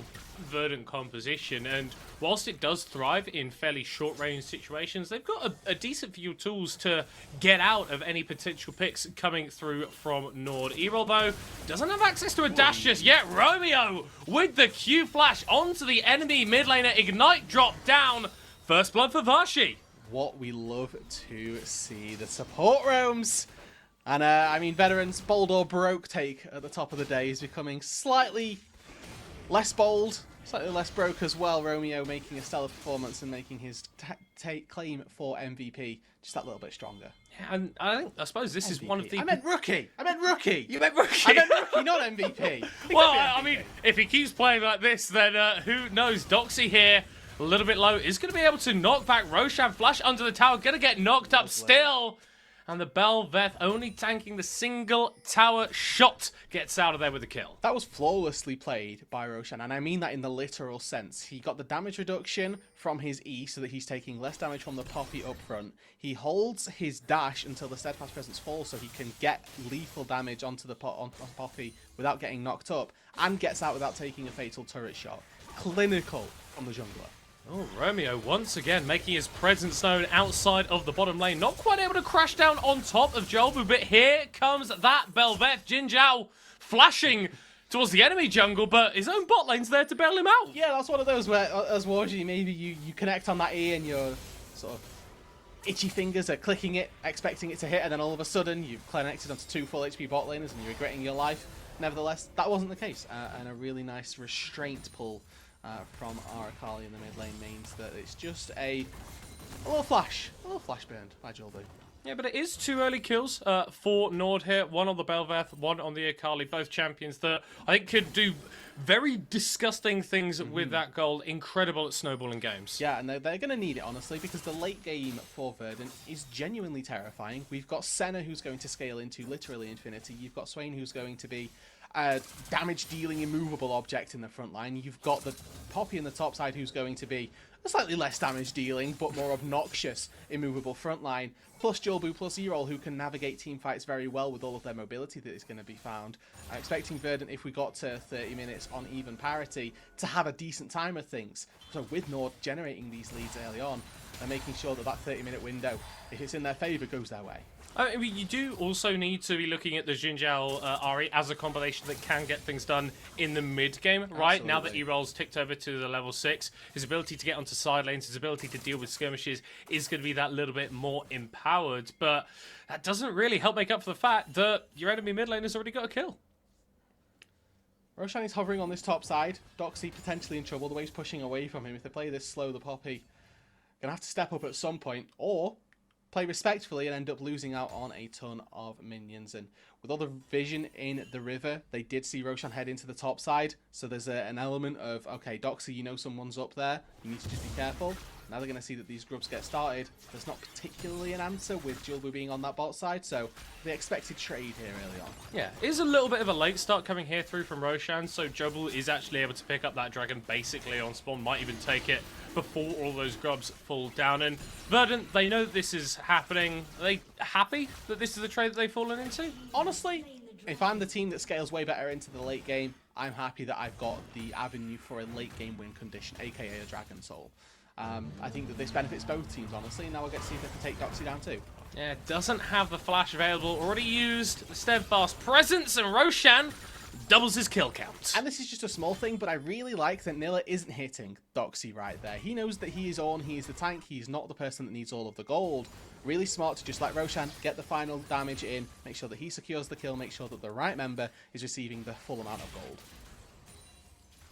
Verdant composition, and whilst it does thrive in fairly short-range situations, they've got a decent few tools to get out of any potential picks coming through from NORD. Erol, though, doesn't have access to a dash just yet. Romeo with the Q flash onto the enemy mid laner. Ignite drop down. First blood for Vashi. What we love to see, the support roams. And, I mean, Veterans, bold or broke take at the top of the day is becoming slightly less bold, slightly less broke as well. Romeo making a stellar performance and making his claim for MVP just that little bit stronger. Yeah, and I suppose this is one of the... I meant rookie! I meant rookie! You meant rookie? I meant rookie, not MVP. Well, I mean, if he keeps playing like this, then who knows? Doxy here, a little bit low, is going to be able to knock back Roshan. Flash under the tower, going to get knocked up still. And the Bel'Veth, only tanking the single tower shot, gets out of there with a kill. That was flawlessly played by Roshan, and I mean that in the literal sense. He got the damage reduction from his E, so that he's taking less damage from the Poppy up front. He holds his dash until the Steadfast Presence falls, so he can get lethal damage onto the Poppy without getting knocked up, and gets out without taking a fatal turret shot. Clinical from the jungler. Oh, Romeo once again making his presence known outside of the bottom lane. Not quite able to crash down on top of Jolbu, but here comes that Bel'Veth. Jin Zhao flashing towards the enemy jungle, but his own bot lane's there to bail him out. Yeah, that's one of those where, as Warji, maybe you connect on that E and your sort of itchy fingers are clicking it, expecting it to hit, and then all of a sudden you've connected onto 2 full HP bot laners and you're regretting your life. Nevertheless, that wasn't the case, and a really nice restraint pull from our Akali in the mid lane means that it's just a little flash burned by Jolbu. Yeah, but it is 2 early kills for NORD here. 1 on the Bel'Veth, 1 on the Akali. Both champions that I think could do very disgusting things with that gold. Incredible at snowballing games. Yeah, and they're going to need it, honestly, because the late game for Verdant is genuinely terrifying. We've got Senna, who's going to scale into literally infinity. You've got Swain, who's going to be a damage-dealing immovable object in the front line. You've got the Poppy in the top side, who's going to be a slightly less damage-dealing, but more obnoxious immovable front line. Plus Jolbu, plus Erol, who can navigate team fights very well with all of their mobility that is going to be found. I'm expecting Verdant, if we got to 30 minutes on even parity, to have a decent time of things. So with NORD generating these leads early on, they're making sure that that 30-minute window, if it's in their favour, goes their way. I mean, you do also need to be looking at the Jin Zhao Ahri as a combination that can get things done in the mid game, right? Now that Erol's ticked over to the level 6, his ability to get onto side lanes, his ability to deal with skirmishes is going to be that little bit more empowered, but that doesn't really help make up for the fact that your enemy mid lane has already got a kill. Roshan is hovering on this top side. Doxy potentially in trouble. The way he's pushing away from him. If they play this slow, the Poppy gonna have to step up at some point, or play respectfully and end up losing out on a ton of minions. And with all the vision in the river, they did see Roshan head into the top side. So there's an element of, okay, Doxy, you know someone's up there. You need to just be careful. Now they're going to see that these grubs get started. There's not particularly an answer with Jolbu being on that bot side, so the expected trade here early on. Yeah, it is a little bit of a late start coming here through from Roshan, so Jolbu is actually able to pick up that dragon basically on spawn, might even take it before all those grubs fall down. And Verdant, they know that this is happening. Are they happy that this is the trade that they've fallen into? Honestly, if I'm the team that scales way better into the late game, I'm happy that I've got the avenue for a late game win condition, aka a Dragon Soul. I think that this benefits both teams, honestly, and now we'll get to see if they can take Doxy down too. Yeah, doesn't have the flash available. Already used the Steadfast Presence, and Roshan doubles his kill count. And this is just a small thing, but I really like that Nilla isn't hitting Doxy right there. He knows that he is on, he is the tank, he's not the person that needs all of the gold. Really smart to just let Roshan get the final damage in, make sure that he secures the kill, make sure that the right member is receiving the full amount of gold.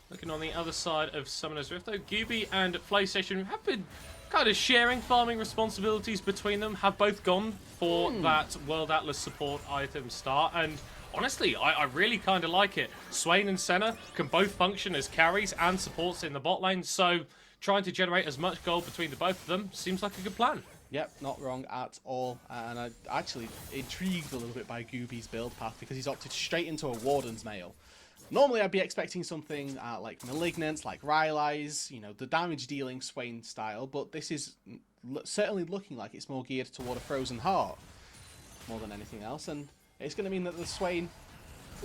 Looking on the other side of Summoner's Rift, though, Gooby and PlayStation have been kind of sharing farming responsibilities between them, have both gone for that World Atlas support item start, and honestly, I really kind of like it. Swain and Senna can both function as carries and supports in the bot lane, so trying to generate as much gold between the both of them seems like a good plan. Yep, not wrong at all. And I'm actually intrigued a little bit by Gooby's build path because he's opted straight into a Warden's Mail. Normally, I'd be expecting something like Malignant, like Rylai's, you know, the damage-dealing Swain style, but this is certainly looking like it's more geared toward a Frozen Heart more than anything else, and it's going to mean that the Swain,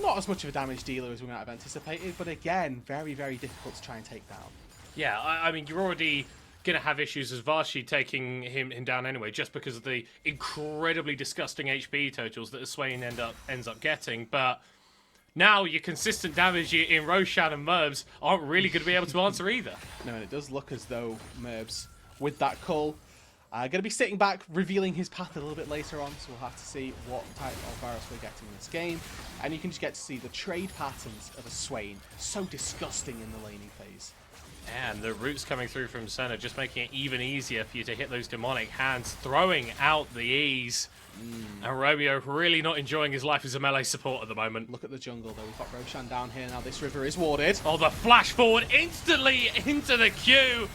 not as much of a damage dealer as we might have anticipated, but again, very, very difficult to try and take down. Yeah, I mean, you're already going to have issues as Vashi taking him down anyway, just because of the incredibly disgusting HP totals that Swain ends up getting, but now your consistent damage in Roshan and Merbs aren't really going to be able to answer either. No, and it does look as though Merbs, with that cull, going to be sitting back, revealing his path a little bit later on, so we'll have to see what type of virus we're getting in this game. And you can just get to see the trade patterns of a Swain, so disgusting in the laning phase. And the roots coming through from Senna, just making it even easier for you to hit those demonic hands, throwing out the E's. And Romeo really not enjoying his life as a melee support at the moment. Look at the jungle, though. We've got Roshan down here now. This river is warded. Oh, the flash forward instantly into the queue.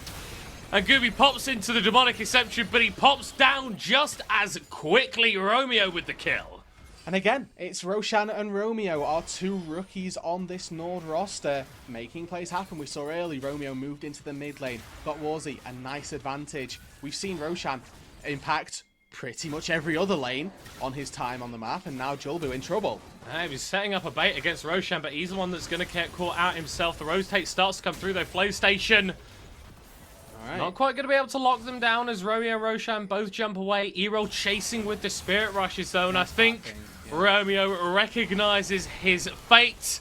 And Gooby pops into the demonic exception, but he pops down just as quickly. Romeo with the kill. And again, it's Roshan and Romeo, our two rookies on this NORD roster, making plays happen. We saw early Romeo moved into the mid lane, got Warzy a nice advantage. We've seen Roshan impact pretty much every other lane on his time on the map, and now Julbu in trouble. He's setting up a bait against Roshan, but he's the one that's going to get caught out himself. The rotate starts to come through, though. PlayStation not quite going to be able to lock them down as Romeo and Roshan both jump away. Erol chasing with the Spirit Rushes, though, and I think Romeo recognises his fate.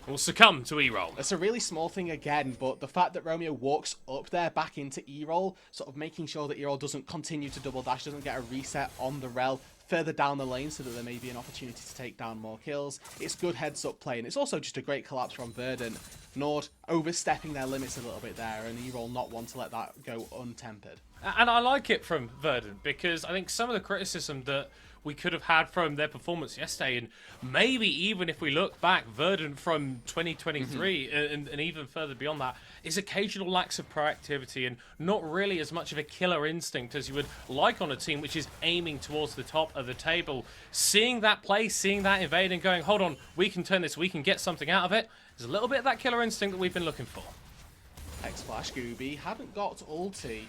Will succumb to Erol. It's a really small thing again, but the fact that Romeo walks up there back into Erol, sort of making sure that Erol doesn't continue to double dash, doesn't get a reset on the rel further down the lane so that there may be an opportunity to take down more kills. It's good heads up play, and it's also just a great collapse from Verdant. NORD overstepping their limits a little bit there, and Erol not want to let that go untempered. And I like it from Verdant, because I think some of the criticism that we could have had from their performance yesterday, and maybe even if we look back, Verdant from 2023 and even further beyond that, is occasional lacks of proactivity and not really as much of a killer instinct as you would like on a team which is aiming towards the top of the table. Seeing that play, seeing that invade and going, hold on, we can turn this, we can get something out of it, there's a little bit of that killer instinct that we've been looking for. X-Flash Gooby haven't got ulti.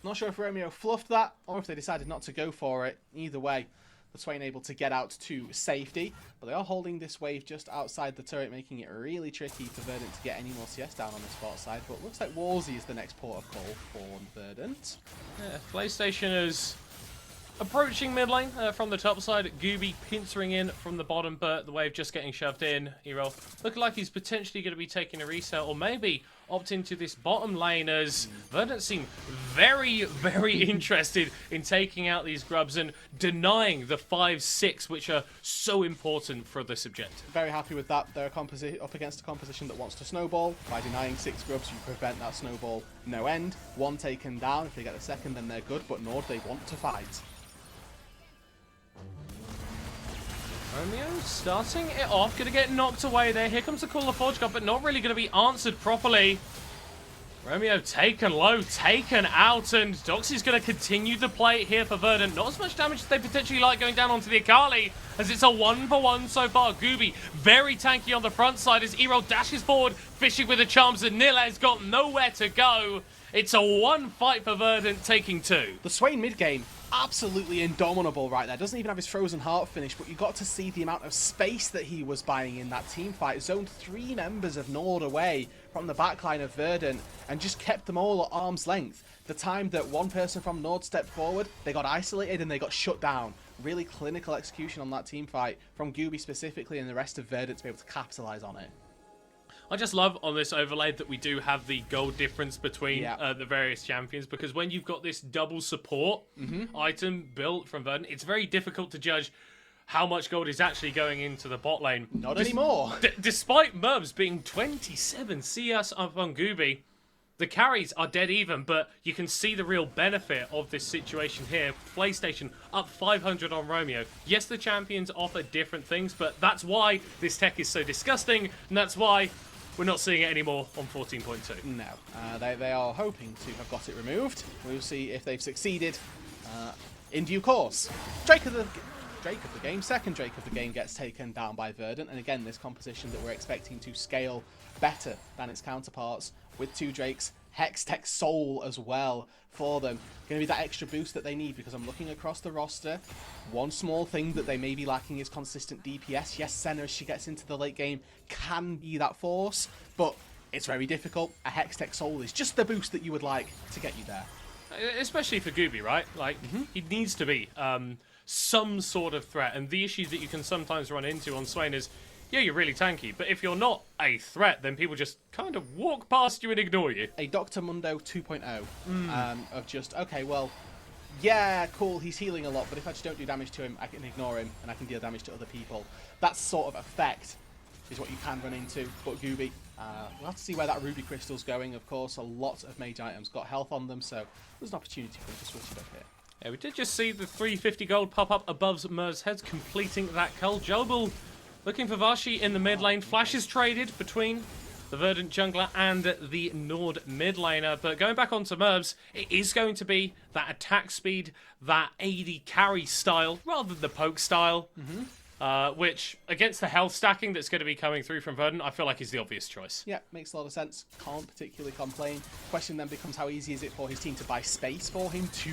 Not sure if Romeo fluffed that or if they decided not to go for it. Either way, the Swain able to get out to safety, but they are holding this wave just outside the turret, making it really tricky for Verdant to get any more CS down on the spot side, but looks like Warzy is the next port of call for Verdant. Yeah, PlayStation is approaching mid lane from the top side. Gooby pincering in from the bottom, but the wave just getting shoved in. Erol looking like he's potentially going to be taking a reset, or maybe opt into this bottom lane, as Verdant seem very, very interested in taking out these grubs and denying the 5-6, which are so important for this objective. Very happy with that. They're up against a composition that wants to snowball. By denying 6 grubs, you prevent that snowball no end. One taken down. If they get a second, then they're good, but NORD, they want to fight. Romeo starting it off, going to get knocked away there. Here comes the Call of Forge God, but not really going to be answered properly. Romeo taken low, taken out, and Doxy's going to continue the play here for Verdant. Not as much damage as they potentially like going down onto the Akali, as it's a 1-for-1 so far. Gooby very tanky on the front side as Erol dashes forward, fishing with the charms, and Nila's got nowhere to go. It's a 1 fight for Verdant, taking 2. The Swain mid game, absolutely indomitable right there. Doesn't even have his Frozen Heart finish, but you got to see the amount of space that he was buying in that team fight. Zoned 3 members of NORD away from the backline of Verdant and just kept them all at arm's length. The time that one person from NORD stepped forward, they got isolated and they got shut down. Really clinical execution on that team fight from Gooby specifically, and the rest of Verdant to be able to capitalize on it. I just love on this overlay that we do have the gold difference between the various champions, because when you've got this double support item built from Verdant, it's very difficult to judge how much gold is actually going into the bot lane. Not anymore. Despite Mervs being 27 CS up on Gooby, the carries are dead even, but you can see the real benefit of this situation here. PlayStation up 500 on Romeo. Yes, the champions offer different things, but that's why this tech is so disgusting, and that's why we're not seeing it anymore on 14.2. No, they are hoping to have got it removed. We'll see if they've succeeded in due course. Drake of the game, second Drake of the game gets taken down by Verdant, and again, this composition that we're expecting to scale better than its counterparts with 2 Drakes, Hextech Soul as well for them. Going to be that extra boost that they need, because I'm looking across the roster. One small thing that they may be lacking is consistent DPS. Yes, Senna, as she gets into the late game, can be that force, but it's very difficult. A Hextech Soul is just the boost that you would like to get you there. Especially for Gooby, right? Like, he needs to be some sort of threat, and the issues that you can sometimes run into on Swain is, yeah, you're really tanky, but if you're not a threat, then people just kind of walk past you and ignore you. A Dr. Mundo 2.0 of just, okay, well, yeah, cool, he's healing a lot, but if I just don't do damage to him, I can ignore him, and I can deal damage to other people. That sort of effect is what you can run into, but Gooby, we'll have to see where that Ruby Crystal's going, of course. A lot of mage items got health on them, so there's an opportunity for them to switch it up here. Yeah, we did just see the 350 gold pop up above Merv's heads, completing that cull. Jobel looking for Vashi in the mid lane. Flashes traded between the Verdant jungler and the NORD mid laner. But going back onto Mervs, it is going to be that attack speed, that AD carry style, rather than the poke style. Which, against the health stacking that's going to be coming through from Verdant, I feel like is the obvious choice. Yeah, makes a lot of sense. Can't particularly complain. Question then becomes, how easy is it for his team to buy space for him to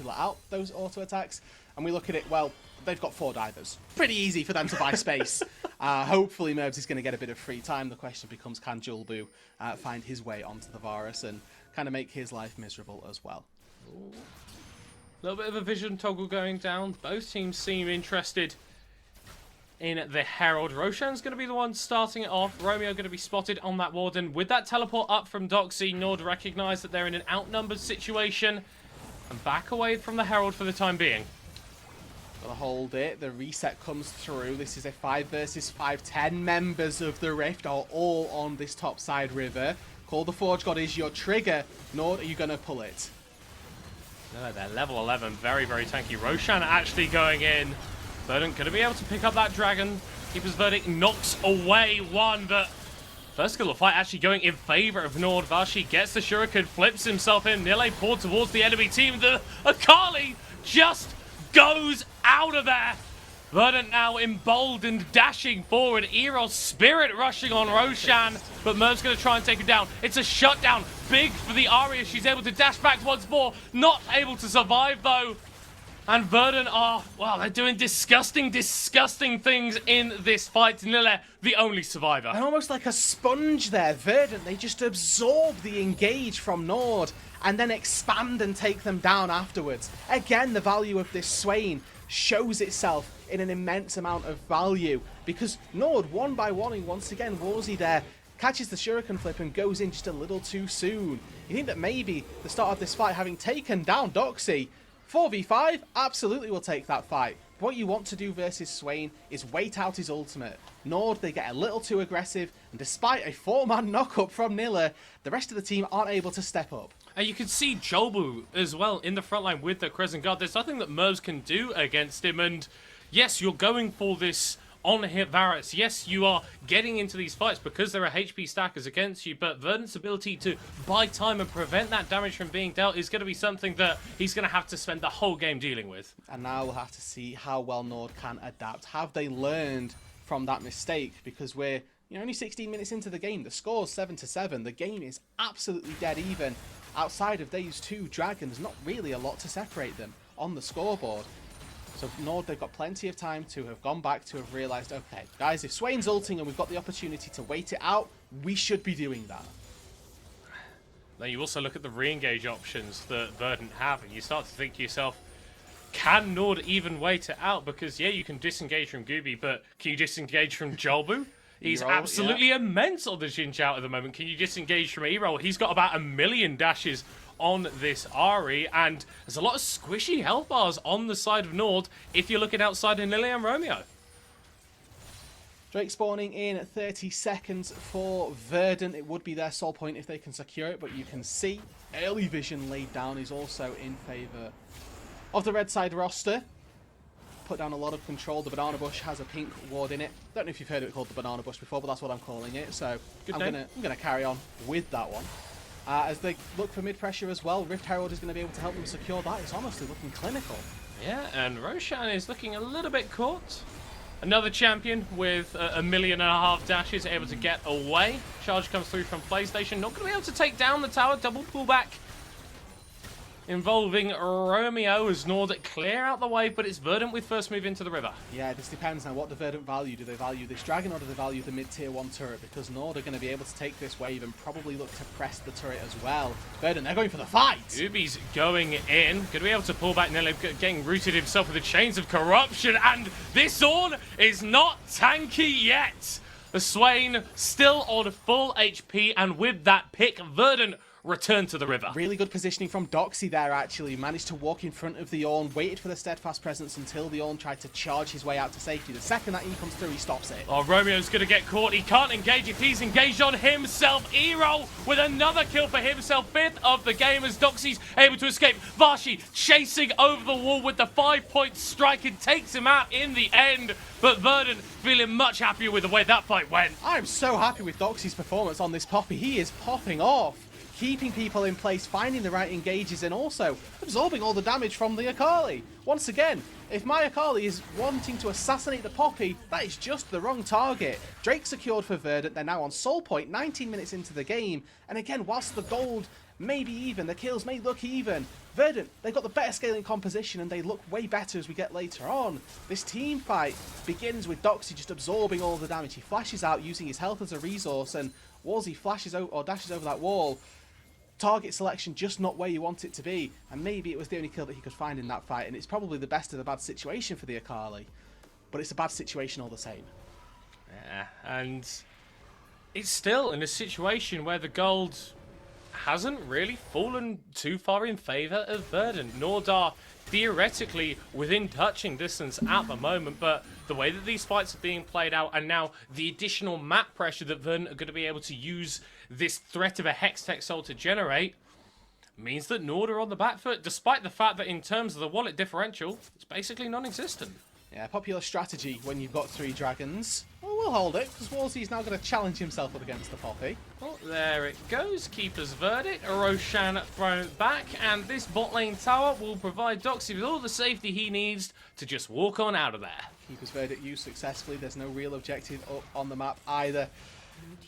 let out those auto attacks? And we look at it, well, they've got 4 divers. Pretty easy for them to buy space. Hopefully Mervs is going to get a bit of free time. The question becomes, can Julbu find his way onto the Varus and kind of make his life miserable as well? A little bit of a vision toggle going down. Both teams seem interested in the Herald. Roshan's going to be the one starting it off. Romeo going to be spotted on that Warden. With that teleport up from Doxy, NORD recognise that they're in an outnumbered situation and back away from the Herald for the time being. Gotta hold it. The reset comes through. This is a 5 versus 5. 10 members of the Rift are all on this top side river. Call the Forge God is your trigger. NORD, are you going to pull it? No, they're level 11. Very, very tanky. Roshan actually going in. Verdant going to be able to pick up that dragon. Keeper's Verdict knocks away one, but first skill of fight actually going in favor of NORD. Vashi gets the shuriken, flips himself in. Nile poured towards the enemy team. The Akali just goes out of there. Verdant now emboldened, dashing forward. Eros Spirit rushing on Roshan, but Merv's going to try and take it down. It's a shutdown. Big for the Arya. She's able to dash back once more. Not able to survive, though. And Verdant are, well, they're doing disgusting, disgusting things in this fight. Nile, the only survivor. And almost like a sponge there, Verdant, they just absorb the engage from NORD and then expand and take them down afterwards. Again, the value of this Swain shows itself in an immense amount of value, because NORD, one by one, once again, Warzy there, catches the shuriken flip and goes in just a little too soon. You think that maybe the start of this fight, having taken down Doxy, 4v5, absolutely will take that fight. What you want to do versus Swain is wait out his ultimate. NORD, they get a little too aggressive, and despite a 4-man knock-up from Nilla, the rest of the team aren't able to step up. And you can see Jolbu as well in the front line with the Crescent Guard. There's nothing that Mervs can do against him, and yes, you're going for this on-hit Varus. Yes, you are getting into these fights because there are HP stackers against you, but Verdant's ability to buy time and prevent that damage from being dealt is going to be something that he's going to have to spend the whole game dealing with. And now we'll have to see how well NORD can adapt. Have they learned from that mistake? Because we're only 16 minutes into the game. The score's 7-7. The game is absolutely dead even. Outside of these 2 dragons, not really a lot to separate them on the scoreboard. So NORD, they've got plenty of time to have gone back, to have realised, okay, guys, if Swain's ulting and we've got the opportunity to wait it out, we should be doing that. Then you also look at the re-engage options that Verdant have, and you start to think to yourself, can NORD even wait it out? Because, yeah, you can disengage from Gooby, but can you disengage from Jolbu? He's absolutely immense on the Xin Zhao at the moment. Can you disengage from E-Roll? He's got about 1 million dashes on this Ari, and there's a lot of squishy health bars on the side of NORD if you're looking outside in Lily and Romeo. Drake spawning in at 30 seconds for Verdant. It would be their sole point if they can secure it, but you can see early vision laid down is also in favour of the red side roster. Put down a lot of control. The banana bush has a pink ward in it. Don't know if you've heard it called the banana bush before, but that's what I'm calling it. So I'm gonna carry on with that one. As they look for mid pressure as well, Rift Herald is going to be able to help them secure that. It's honestly looking clinical. Yeah, and Roshan is looking a little bit caught. Another champion with 1.5 million dashes able to get away. Charge comes through from PlayStation. Not going to be able to take down the tower. Double pullback involving Romeo as NORD clear out the way, but it's Verdant with first move into the river. Yeah, this depends on what the Verdant value. Do they value this dragon or do they value the mid-tier 1 turret? Because NORD are going to be able to take this wave and probably look to press the turret as well. Verdant, they're going for the fight! Ubi's going in. Going to be able to pull back Nelly, getting rooted himself with the chains of corruption, and this Ornn is not tanky yet! The Swain still on full HP, and with that pick, Verdant return to the river. Really good positioning from Doxy there, actually. Managed to walk in front of the Ornn, waited for the steadfast presence until the Ornn tried to charge his way out to safety. The second that E comes through, he stops it. Oh, Romeo's going to get caught. He can't engage if he's engaged on himself. E-roll with another kill for himself. 5th of the game as Doxy's able to escape. Vashi chasing over the wall with the 5-point strike and takes him out in the end. But Verdant feeling much happier with the way that fight went. I'm so happy with Doxy's performance on this Poppy. He is popping off. Keeping people in place, finding the right engages, and also absorbing all the damage from the Akali. Once again, if my Akali is wanting to assassinate the Poppy, that is just the wrong target. Drake secured for Verdant. They're now on soul point, 19 minutes into the game. And again, whilst the gold may be even, the kills may look even, Verdant, they've got the better scaling composition and they look way better as we get later on. This team fight begins with Doxy just absorbing all the damage. He flashes out using his health as a resource, and Warzy flashes out or dashes over that wall. Target selection just not where you want it to be, and maybe it was the only kill that he could find in that fight, and it's probably the best of the bad situation for the Akali, but it's a bad situation all the same. Yeah, and it's still in a situation where the gold hasn't really fallen too far in favour of Verdant. NORD are theoretically within touching distance at the moment, but the way that these fights are being played out, and now the additional map pressure that Verdant are going to be able to use this threat of a Hextech Soul to generate, means that NORD are on the back foot, despite the fact that in terms of the wallet differential, it's basically non-existent. Yeah, popular strategy when you've got 3 dragons. Well, we'll hold it, because Wolsey's now going to challenge himself up against the Poppy. Well, there it goes. Keeper's verdict. Roshan thrown back, and this bot lane tower will provide Doxy with all the safety he needs to just walk on out of there. Keeper's verdict used successfully. There's no real objective up on the map either.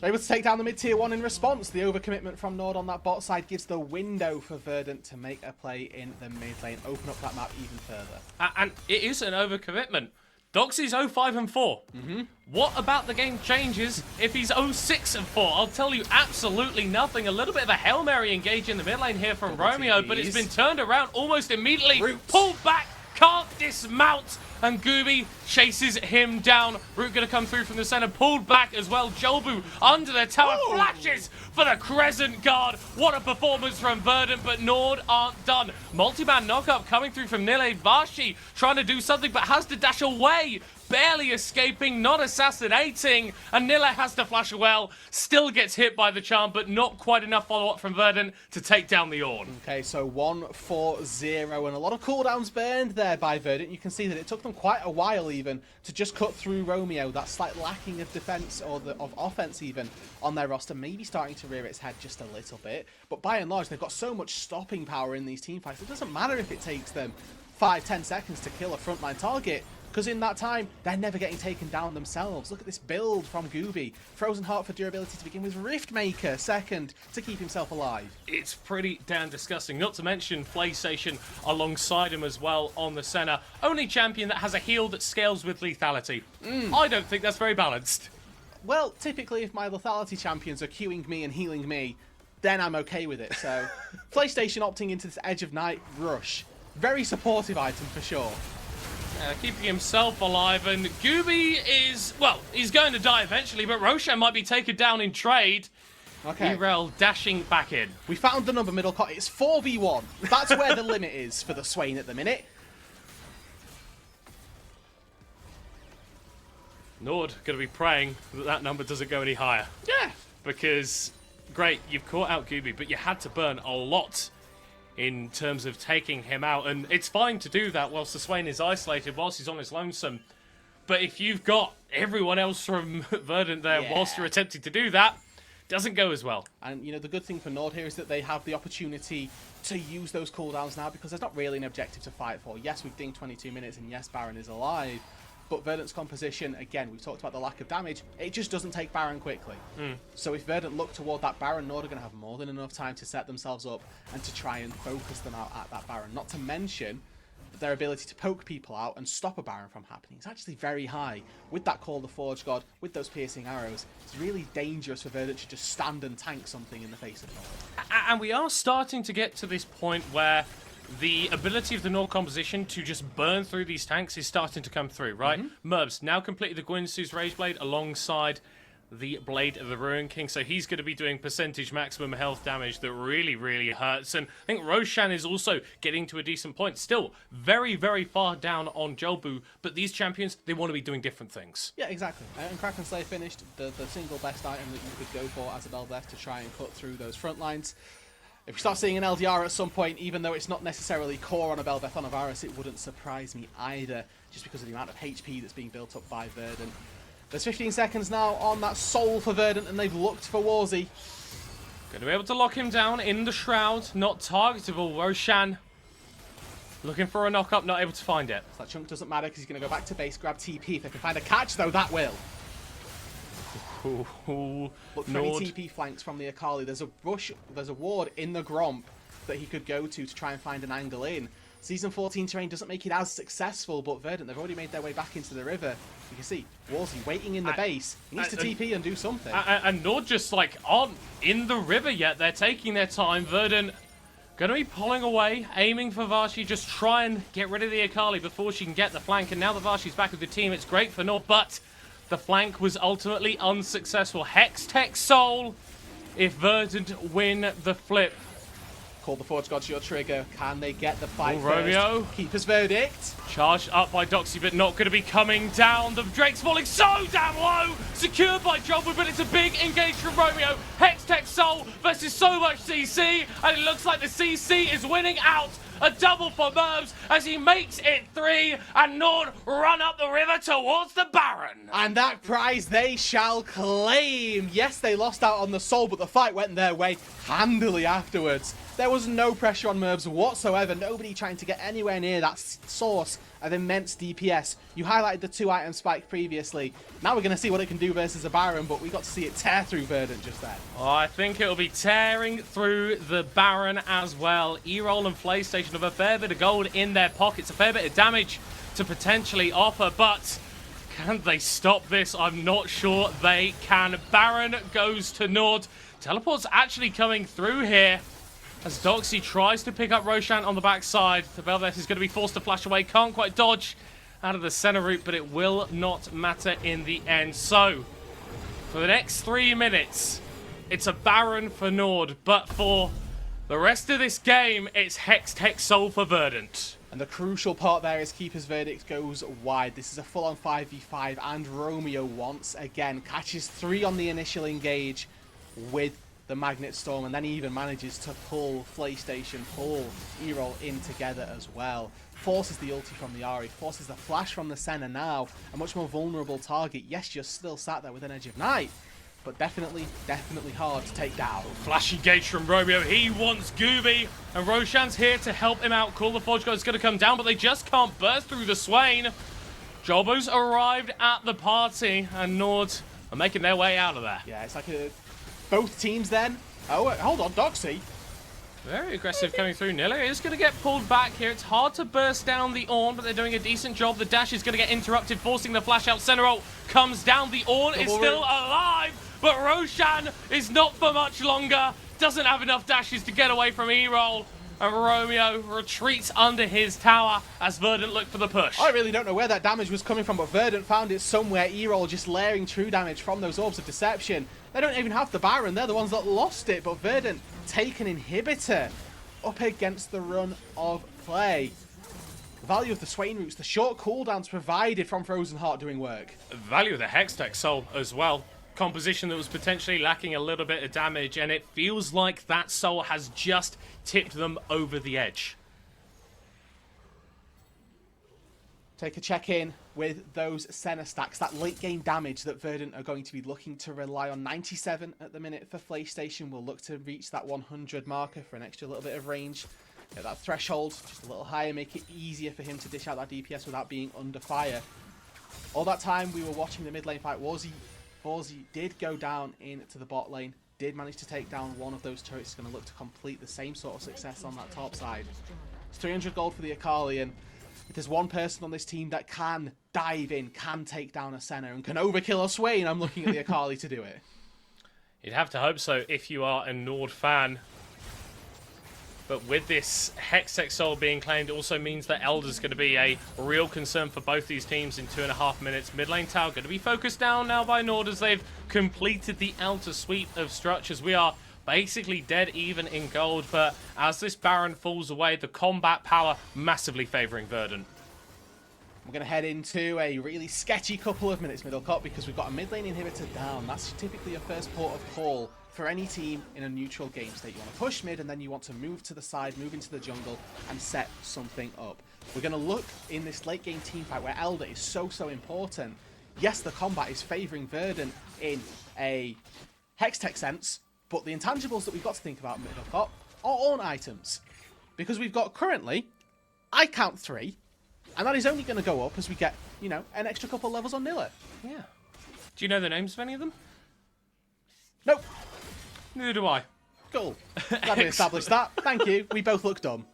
Able to take down the mid-tier 1 in response. The overcommitment from NORD on that bot side gives the window for Verdant to make a play in the mid lane, open up that map even further. And it is an overcommitment. Doxy's 0-5-4. What about the game changes if he's 0-6-4? I'll tell you absolutely nothing. A little bit of a Hail Mary engage in the mid lane here from Romeo, but it's been turned around almost immediately. Pulled back, can't dismount, and Gooby chases him down. Root going to come through from the center, pulled back as well. Jolbu under the tower, flashes for the Crescent Guard. What a performance from Verdant, but NORD aren't done. Multi-man knockup coming through from Nile Vashi, trying to do something, but has to dash away. Barely escaping, not assassinating, and Nile has to flash well. Still gets hit by the charm, but not quite enough follow-up from Verdant to take down the Ornn. Okay, so 1-4-0, and a lot of cooldowns burned there by Verdant. You can see that it took them quite a while even to just cut through Romeo. That slight lacking of defense or of offense even on their roster, maybe starting to rear its head just a little bit. But by and large, they've got so much stopping power in these team fights. It doesn't matter if it takes them 5-10 seconds to kill a frontline target, because in that time, they're never getting taken down themselves. Look at this build from Gooby. Frozen Heart for durability to begin with. Riftmaker second to keep himself alive. It's pretty damn disgusting. Not to mention PlayStation alongside him as well on the center. Only champion that has a heal that scales with lethality. I don't think that's very balanced. Well, typically if my lethality champions are queuing me and healing me, then I'm okay with it. So PlayStation opting into this Edge of Night rush. Very supportive item for sure. Keeping himself alive, and Gooby is, well, he's going to die eventually, but Roshan might be taken down in trade. Okay. Erel dashing back in. We found the number middle cut. It's 4v1. That's where the limit is for the Swain at the minute. Nord going to be praying that that number doesn't go any higher. Yeah. Because, great, you've caught out Gooby, but you had to burn a lot in terms of taking him out. And it's fine to do that whilst the Swain is isolated, whilst he's on his lonesome. But if you've got everyone else from Verdant there whilst you're attempting to do that, doesn't go as well. And, you know, the good thing for Nord here is that they have the opportunity to use those cooldowns now because there's not really an objective to fight for. Yes, we've dinged 22 minutes, and yes, Baron is alive. But Verdant's composition, again, we've talked about the lack of damage, it just doesn't take Baron quickly. So if Verdant look toward that Baron, Nord are going to have more than enough time to set themselves up and to try and focus them out at that Baron. Not to mention their ability to poke people out and stop a Baron from happening. It's actually very high. With that Call the Forge God, with those piercing arrows, it's really dangerous for Verdant to just stand and tank something in the face of Nord. And we are starting to get to this point where the ability of the Nord composition to just burn through these tanks is starting to come through, right? Merbs now completed the Gwynsu's Rage Blade alongside the Blade of the Ruin King, so he's going to be doing percentage maximum health damage that really, really hurts. And I think Roshan is also getting to a decent point. Still very, very far down on Jolbu, but these champions, they want to be doing different things. Yeah, exactly. And Kraken Slayer finished the single best item that you could go for as a Bel'Veth to try and cut through those front lines. If we start seeing an LDR at some point, even though it's not necessarily core on a Bel'Veth on a Varus, it wouldn't surprise me either, just because of the amount of HP that's being built up by Verdant. There's 15 seconds now on that soul for Verdant, and they've looked for Warzy. Going to be able to lock him down in the Shroud, not targetable. Roshan looking for a knock-up, not able to find it. So that chunk doesn't matter because he's going to go back to base, grab TP. If they can find a catch, though, that will. Ooh, Look for any TP flanks from the Akali. There's a bush, there's a ward in the Gromp that he could go to try and find an angle in. Season 14 terrain doesn't make it as successful, but Verdant, they've already made their way back into the river. You can see Warzy waiting in the base. He needs to TP and do something. And Nord just like aren't in the river yet. They're taking their time. Verdant going to be pulling away, aiming for Vashi, just try and get rid of the Akali before she can get the flank. And now that Vashi's back with the team, it's great for Nord, but the flank was ultimately unsuccessful. Hextech Soul if Verdant win the flip. Call the Forge God to your trigger. Can they get the fight first? Romeo. Keeper's verdict. Charged up by Doxy, but not going to be coming down. The Drake's falling so damn low. Secured by Jobwood, but it's a big engage from Romeo. Hextech Soul versus so much CC, and it looks like the CC is winning out. A double for Merbs as he makes it 3, and Nord run up the river towards the Baron. And that prize they shall claim. Yes, they lost out on the soul, but the fight went their way handily afterwards. There was no pressure on Merbs whatsoever. Nobody trying to get anywhere near that source of immense DPS. You highlighted the 2-item spike previously. Now we're going to see what it can do versus a Baron, but we got to see it tear through Verdant just then. Oh, I think it'll be tearing through the Baron as well. E-Roll and PlayStation have a fair bit of gold in their pockets, a fair bit of damage to potentially offer, but can they stop this? I'm not sure they can. Baron goes to Nord. Teleport's actually coming through here as Doxy tries to pick up Roshan on the backside. The Bel'Veth is going to be forced to flash away. Can't quite dodge out of the center route, but it will not matter in the end. So, for the next 3 minutes, it's a Baron for Nord, but for the rest of this game, it's Hextech Soul for Verdant. And the crucial part there is Keeper's verdict goes wide. This is a full-on 5v5, and Romeo once again catches 3 on the initial engage with the Magnet Storm, and then he even manages to pull PlayStation, pull E-Roll in together as well. Forces the ulti from the Ahri, forces the flash from the Senna now, a much more vulnerable target. Yes, you're still sat there with an Edge of Night, but definitely hard to take down. Flash engage from Romeo, he wants Gooby, and Roshan's here to help him out. Call the Forge God is going to come down, but they just can't burst through the Swain. Jobbo's arrived at the party, and Nord are making their way out of there. Yeah, it's like both teams then. Oh, hold on, Doxy. Very aggressive coming through. Nilla is going to get pulled back here. It's hard to burst down the Ornn, but they're doing a decent job. The dash is going to get interrupted, forcing the flash out. Senero comes down. The Ornn is still alive, but Roshan is not for much longer. Doesn't have enough dashes to get away from E-Roll. And Romeo retreats under his tower as Verdant look for the push. I really don't know where that damage was coming from, but Verdant found it somewhere. E-Roll just layering true damage from those Orbs of Deception. They don't even have the Baron. They're the ones that lost it. But Verdant take an inhibitor up against the run of play. The value of the Swain Roots, the short cooldowns provided from Frozen Heart doing work. The value of the Hextech Soul as well. Composition that was potentially lacking a little bit of damage, and it feels like that soul has just tipped them over the edge. Take a check in with those Senna stacks, that late game damage that Verdant are going to be looking to rely on. 97 at the minute for PlayStation. Will look to reach that 100 marker for an extra little bit of range. Get that threshold just a little higher, make it easier for him to dish out that DPS without being under fire. All that time we were watching the mid lane fight, Warzy did go down into the bot lane, did manage to take down one of those turrets. He's going to look to complete the same sort of success on that top side. It's 300 gold for the Akali, and if there's one person on this team that can dive in, can take down a Senna, and can overkill a Swain, I'm looking at the Akali to do it. You'd have to hope so if you are a NORD fan. But with this Hextech Soul being claimed, it also means that Elder's going to be a real concern for both these teams in 2.5 minutes. Mid lane tower going to be focused down now by NORD as they've completed the outer sweep of structures. We are basically dead even in gold, but as this Baron falls away, the combat power massively favouring Verdant. We're going to head into a really sketchy couple of minutes, Middle Cop, because we've got a mid lane inhibitor down. That's typically a first port of call for any team in a neutral game state. You want to push mid, and then you want to move to the side, move into the jungle, and set something up. We're going to look in this late game team fight where Elder is so important. Yes, the combat is favouring Verdant in a Hextech sense, but the intangibles that we've got to think about, Middle Cop, are own items. Because we've got currently, I count 3, and that is only going to go up as we get, you know, an extra couple levels on Nilla. Yeah. Do you know the names of any of them? Nope. Neither do I. Cool. Glad we established that. Thank you. We both look dumb.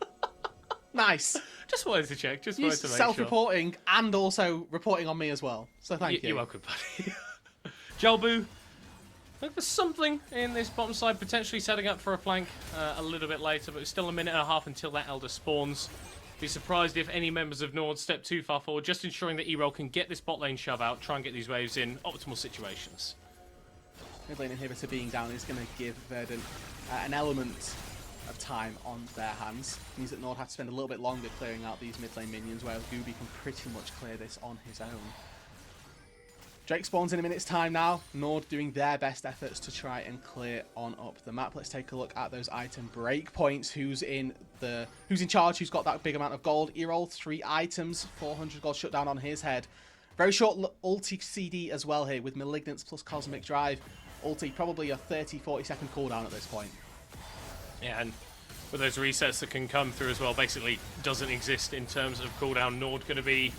Nice. Just wanted to check. Just You're wanted to make self-reporting and also reporting on me as well. So thank you. You're welcome, buddy. Jelbu, look for something in this bottom side, potentially setting up for a flank a little bit later, but it's still a minute and a half until that Elder spawns. Be surprised if any members of NORD step too far forward, just ensuring that E-Roll can get this bot lane shove out, try and get these waves in optimal situations. Mid lane inhibitor being down is going to give Verdant an element of time on their hands. It means that NORD have to spend a little bit longer clearing out these mid lane minions, whereas Gooby can pretty much clear this on his own. Drake spawns in a minute's time now. NORD doing their best efforts to try and clear on up the map. Let's take a look at those item breakpoints. Who's in charge? Who's got that big amount of gold? E-Roll, 3 items, 400 gold shut down on his head. Very short ulti CD as well here with Malignance plus Cosmic Drive. Ulti probably a 30-40 second cooldown at this point. Yeah, and with those resets that can come through as well, basically doesn't exist in terms of cooldown. NORD going to be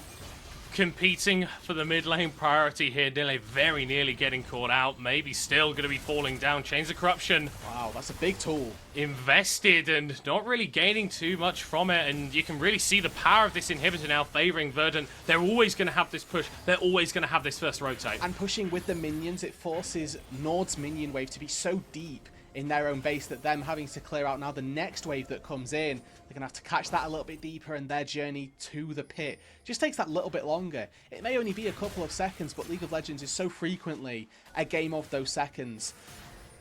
competing for the mid lane priority here. Very nearly getting caught out. Maybe still going to be falling down. Chains of Corruption. Wow, that's a big tool. Invested and not really gaining too much from it. And you can really see the power of this inhibitor now favouring Verdant. They're always going to have this push. They're always going to have this first rotate. And pushing with the minions, it forces NORD's minion wave to be so deep in their own base that them having to clear out now the next wave that comes in, they're going to have to catch that a little bit deeper, and their journey to the pit just takes that little bit longer. It may only be a couple of seconds, but League of Legends is so frequently a game of those seconds.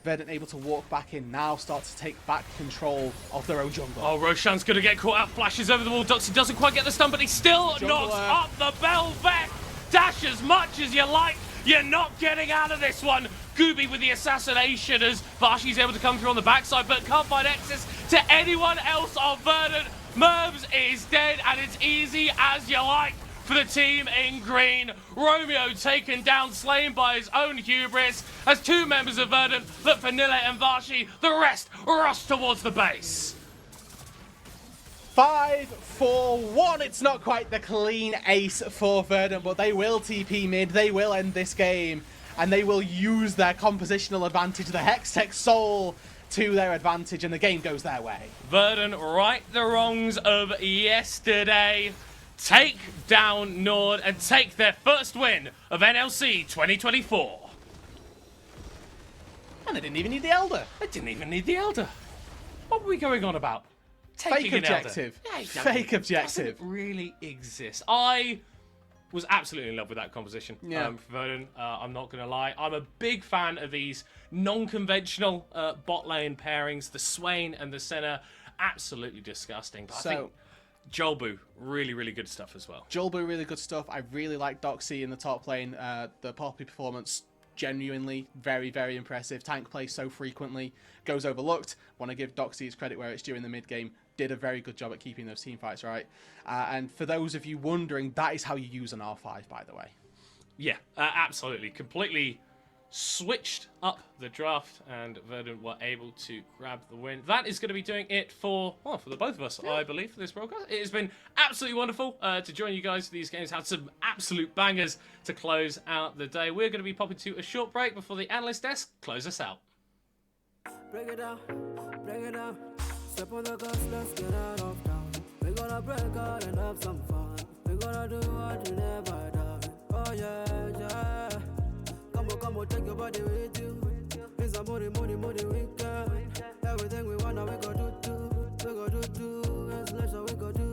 Verdant able to walk back in now, start to take back control of their own jungle. Oh, Roshan's going to get caught out, flashes over the wall. Duxie doesn't quite get the stun, but he still knocks up the Belvex. Dash as much as you like. You're not getting out of this one. Gooby with the assassination as Vashi's able to come through on the backside, but can't find access to anyone else on Verdant. Mervs is dead, and it's easy as you like for the team in green. Romeo taken down, slain by his own hubris, as 2 members of Verdant look for Nille and Vashi. The rest rush towards the base. 5-4-1. It's not quite the clean ace for Verdant, but they will TP mid. They will end this game, and they will use their compositional advantage, the Hextech Soul, to their advantage, and the game goes their way. Verdant right the wrongs of yesterday, take down NORD, and take their first win of NLC 2024. And they didn't even need the Elder. They didn't even need the Elder. What were we going on about? Fake objective. Fake objective. Doesn't really exist. I was absolutely in love with that composition for Verdant. I'm not going to lie. I'm a big fan of these non-conventional bot lane pairings. The Swain and the Senna, absolutely disgusting. But I think Jolbu, really, really good stuff as well. Jolbu, really good stuff. I really like Doxy in the top lane. The Poppy performance, genuinely very, very impressive. Tank play so frequently, goes overlooked. Want to give Doxy his credit where it's due in the mid game. Did a very good job at keeping those team fights right. And for those of you wondering, that is how you use an R5, by the way. Yeah, absolutely. Completely switched up the draft, and Verdant were able to grab the win. That is going to be doing it for the both of us, I believe, for this broadcast. It has been absolutely wonderful to join you guys for these games. Had some absolute bangers to close out the day. We're going to be popping to a short break before the analyst desk close us out. Break it down, break it down. Step on the gas, let's get out of town. We're gonna break out and have some fun. We're gonna do what you never done. Oh yeah, yeah. Come on, take your body with you. It's a money weekend. Everything we wanna, we go do. We go do. It's leisure, we go do.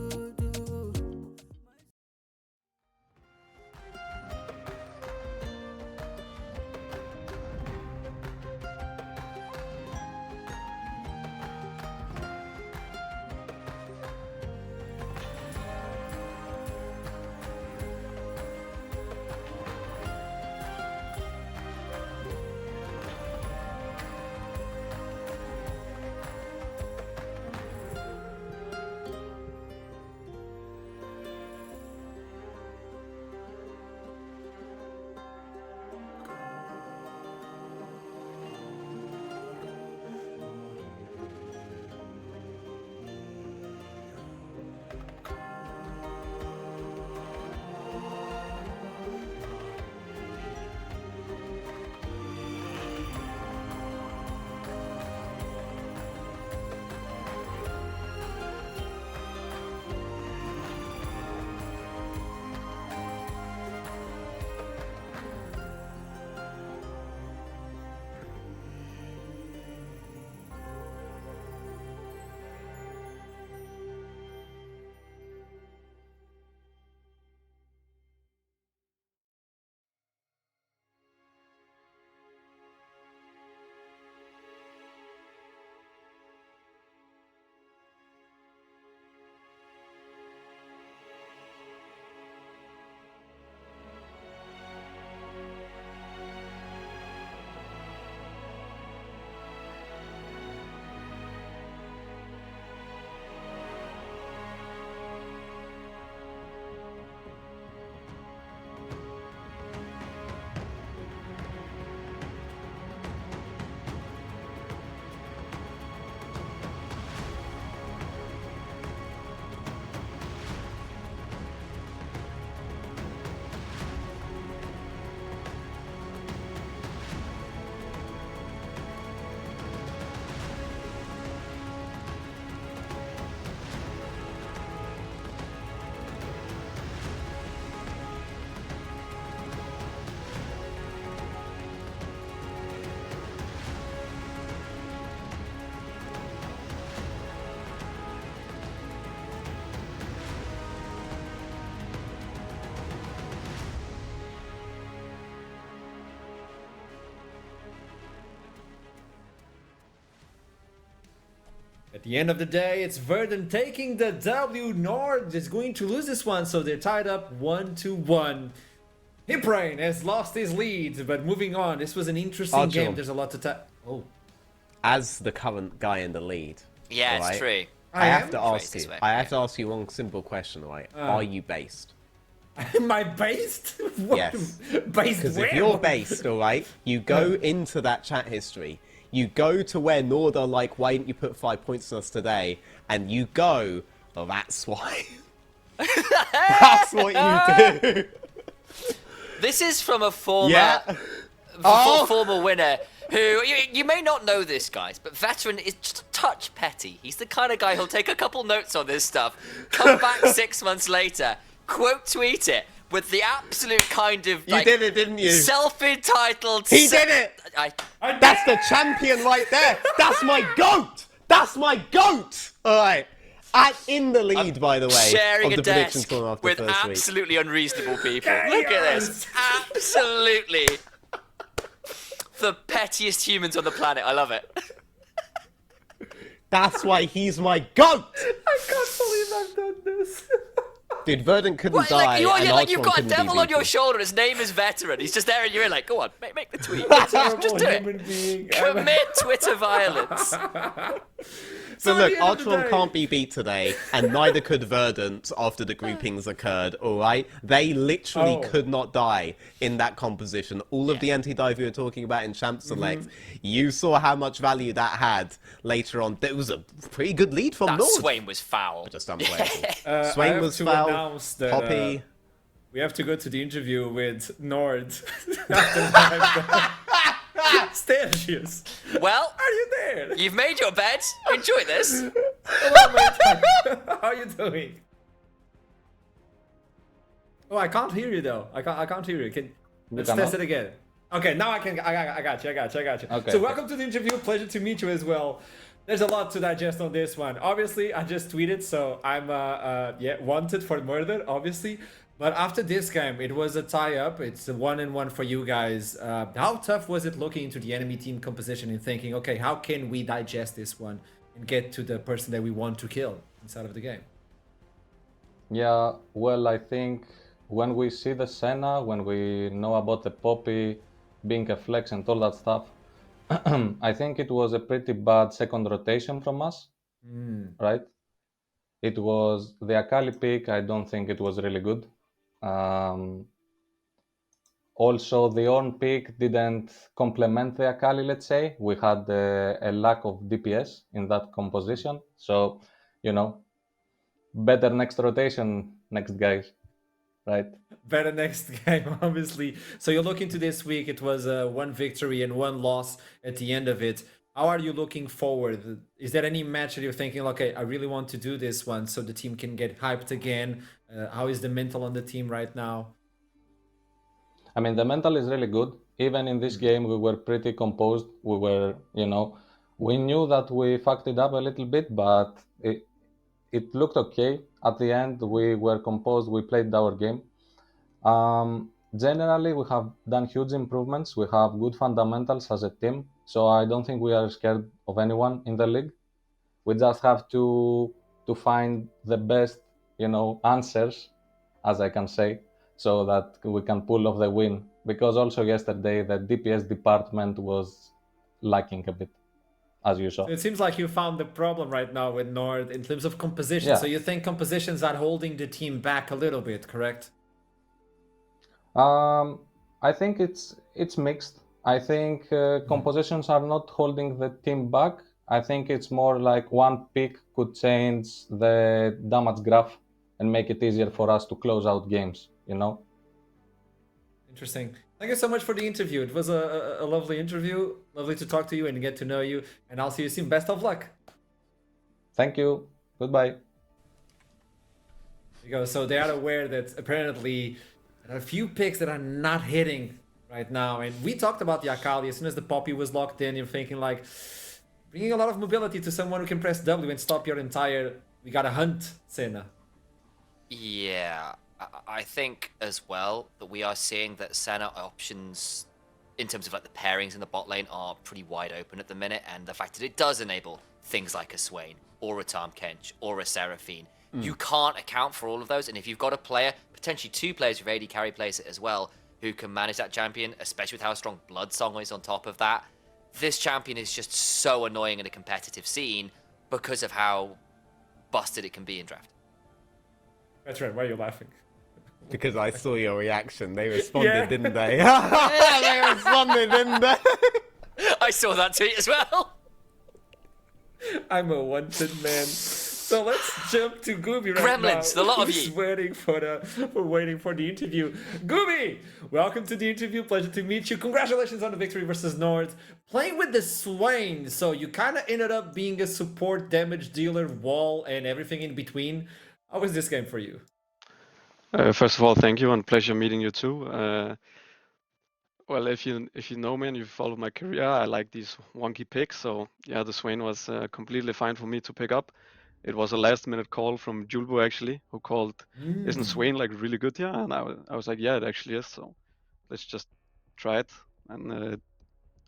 At the end of the day, it's Verdant taking the W. NORD is going to lose this one, so they're tied up 1-1. Hiprain has lost his lead, but moving on. This was an interesting game. There's a lot to As the current guy in the lead. Yeah, right? it's true. I have to ask you one simple question, right? Are you based? Am I based? What? Yes. Based Because where? if you're based, all right, you go into that chat history. You go to where NORD are like, why didn't you put 5 points on us today? And you go, oh, that's why. That's what you do. This is from a former, former winner who, you may not know this, guys, but Veteran is just a touch petty. He's the kind of guy who'll take a couple notes on this stuff, come back 6 months later, quote tweet it, with the absolute kind of, like, you did it, didn't you? Self-entitled... He did it! That's the champion right there! That's my GOAT! That's my GOAT! Alright. In the lead, by the way, Sharing of a the prediction desk tournament after with the first week. absolutely unreasonable people. Look at this. Absolutely. The pettiest humans on the planet. I love it. That's why he's my GOAT! I can't believe I've done this. Dude, Verdant couldn't What, die, like, you've and got Ultron a couldn't be devil on your beaten. shoulder. His name is Veteran. He's just there and you're like, go on, make the tweet. Terrible Just do human it. being. Commit Twitter violence. So at look, the end of the Ultron day- can't be beat today, and neither could Verdant after the groupings occurred, alright? They literally could not die in that composition. All of the anti-dive we were talking about in Champ Select, you saw how much value that had later on. There was a pretty good lead from That Nord. Swain was foul. Just unplayable. I Swain have was to foul, announce that, Poppy... we have to go to the interview with Nord. After Stanchius, Well, are you there? you've made your bed. Enjoy this. Hello, mate. How are you doing? Oh, I can't hear you though. I can't hear you. Let's test it again. Okay, now I can. I got you. Okay. So welcome to the interview. Pleasure to meet you as well. There's a lot to digest on this one. Obviously, I just tweeted, so I'm wanted for murder, obviously. But after this game, it was a tie-up. It's a 1-1 for you guys. How tough was it looking into the enemy team composition and thinking, okay, how can we digest this one and get to the person that we want to kill inside of the game? Yeah, well, I think when we see the Senna, when we know about the Poppy being a flex and all that stuff, I think it was a pretty bad second rotation from us, right? It was the Akali pick. I don't think it was really good. Also, the Ornn pick didn't complement the Akali, let's say. We had a lack of DPS in that composition. So, better next rotation, next guys, right? Better next game, obviously. So you're looking to this week. It was one victory and one loss at the end of it. How are you looking forward? Is there any match that you're thinking, okay, I really want to do this one so the team can get hyped again? How is the mental on the team right now? I mean, the mental is really good. Even in this game, we were pretty composed. We were, we knew that we fucked it up a little bit, but it looked okay. At the end, we were composed. We played our game. Generally, we have done huge improvements. We have good fundamentals as a team. So I don't think we are scared of anyone in the league. We just have to find the best, answers, as I can say, so that we can pull off the win. Because also yesterday, the DPS department was lacking a bit, as you saw. It seems like you found the problem right now with NORD in terms of composition. Yeah. So you think compositions are holding the team back a little bit, correct? I think it's mixed. I think compositions are not holding the team back. I think it's more like one pick could change the damage graph and make it easier for us to close out games, Interesting. Thank you so much for the interview. It was a lovely interview. Lovely to talk to you and get to know you. And I'll see you soon. Best of luck. Thank you. Goodbye. There you go. So they are aware that apparently there are a few picks that are not hitting right now. And we talked about the Akali. As soon as the Poppy was locked in, you're thinking like, bringing a lot of mobility to someone who can press W and stop your entire, we gotta hunt Senna. Yeah, I think as well that we are seeing that Senna options in terms of like the pairings in the bot lane are pretty wide open at the minute, and the fact that it does enable things like a Swain or a Tahm Kench or a Seraphine. You can't account for all of those, and if you've got a player, potentially two players with AD carry plays it as well, who can manage that champion, especially with how strong Bloodsong is on top of that, this champion is just so annoying in a competitive scene because of how busted it can be in draft. That's right. Why are you laughing? Because I saw your reaction. They responded, Yeah. didn't they? Yeah, they responded, didn't they? I saw that tweet as well. I'm a wanted man. So let's jump to Gooby right now. Gremlins, the lot of who's you. waiting for the interview. Gooby, welcome to the interview. Pleasure to meet you. Congratulations on the victory versus Nord. Playing with the Swain, so you kind of ended up being a support, damage dealer, wall, and everything in between. How was this game for you? First of all, thank you and pleasure meeting you too. Well, if you know me and you follow my career, I like these wonky picks. So yeah, the Swain was completely fine for me to pick up. it was a last-minute call from Julbo actually, who called, "Isn't Swain like really good here?" And I was like, "Yeah, it actually is. So let's just try it." And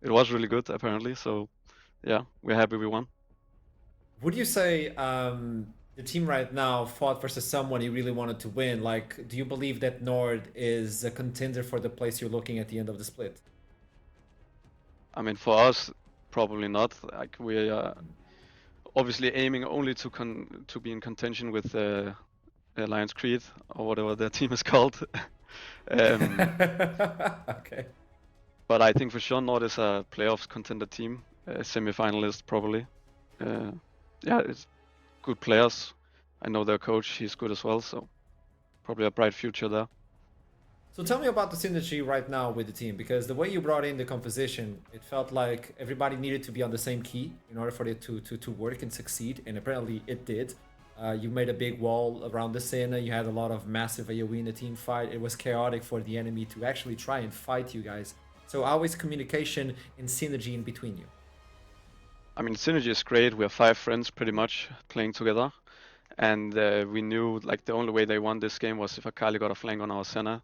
it was really good apparently. So yeah, we're happy we won. Would you say the team right now fought versus someone you really wanted to win? Like, do you believe that NORD is a contender for the place you're looking at the end of the split? I mean, for us, probably not. Like we are obviously aiming only to be in contention with Lions Creed or whatever their team is called. Okay. But I think for sure NORD is a playoffs contender team, semi-finalist probably. Yeah, it's good players. I know their coach; he's good as well. So probably a bright future there. So tell me about the synergy right now with the team, because the way you brought in the composition, it felt like everybody needed to be on the same key in order for it to work and succeed, and apparently it did. You made a big wall around the scene, you had a lot of massive AoE in the team fight. It was chaotic for the enemy to actually try and fight you guys. So always communication and synergy in between you. I mean, synergy is great. We are 5 friends pretty much playing together. And we knew like the only way they won this game was if Akali got a flank on our center.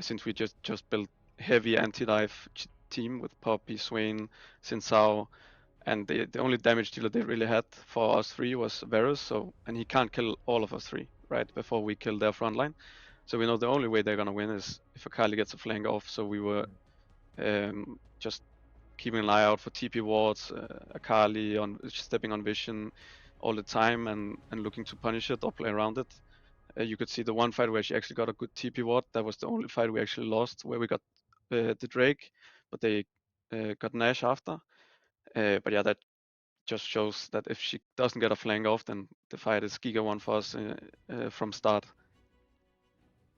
Since we just built heavy anti-dive team with Poppy, Swain, Xin Zhao, and the only damage dealer they really had for us 3 was Varus, and he can't kill all of us 3 right before we kill their front line. So we know the only way they're gonna win is if Akali gets a flank off. So we were just keeping an eye out for TP wards, Akali stepping on vision all the time and looking to punish it or play around it. You could see the one fight where she actually got a good TP ward. That was the only fight we actually lost, where we got the Drake, but they got Nash after. But yeah, that just shows that if she doesn't get a flank off, then the fight is Giga 1 for us from start.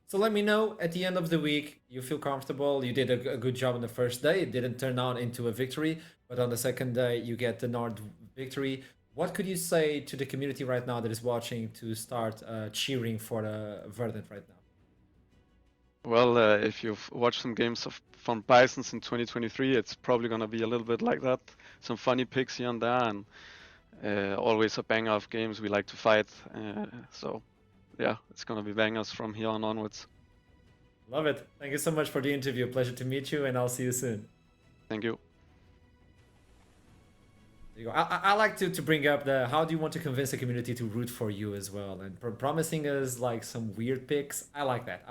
So let me know at the end of the week, you feel comfortable, you did a good job on the first day, it didn't turn out into a victory, but on the second day you get the NORD victory. What could you say to the community right now that is watching to start cheering for the Verdant right now? Well, if you've watched some games from Bisons in 2023, it's probably going to be a little bit like that. Some funny picks here and there, and always a banger of games we like to fight. So, yeah, it's going to be bangers from here on onwards. Love it. Thank you so much for the interview. Pleasure to meet you, and I'll see you soon. Thank you. I like to bring up how do you want to convince the community to root for you as well, and promising us like some weird picks. I like that.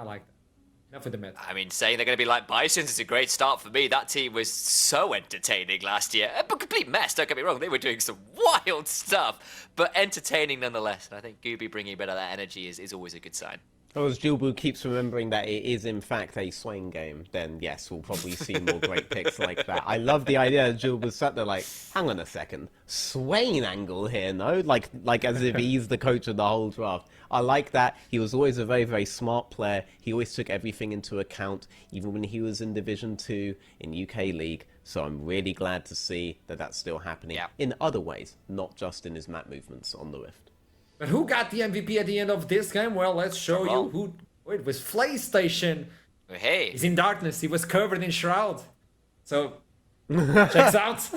Enough with the meta. I mean, saying they're going to be like Bisons is a great start for me. That team was so entertaining last year. A complete mess, don't get me wrong. They were doing some wild stuff, but entertaining nonetheless. And I think Gooby bringing a bit of that energy is always a good sign. Oh, as Julbu keeps remembering that it is in fact a Swain game, then yes, we'll probably see more great picks like that. I love the idea that Julbu sat there like, hang on a second, Swain angle here, no? Like as if he's the coach of the whole draft. I like that. He was always a very, very smart player. He always took everything into account, even when he was in Division 2 in UK League. So I'm really glad to see that that's still happening in other ways, not just in his map movements on the Rift. But who got the MVP at the end of this game? Well, let's show you who. It was PlayStation. Hey. He's in darkness. He was covered in Shroud. So, checks out.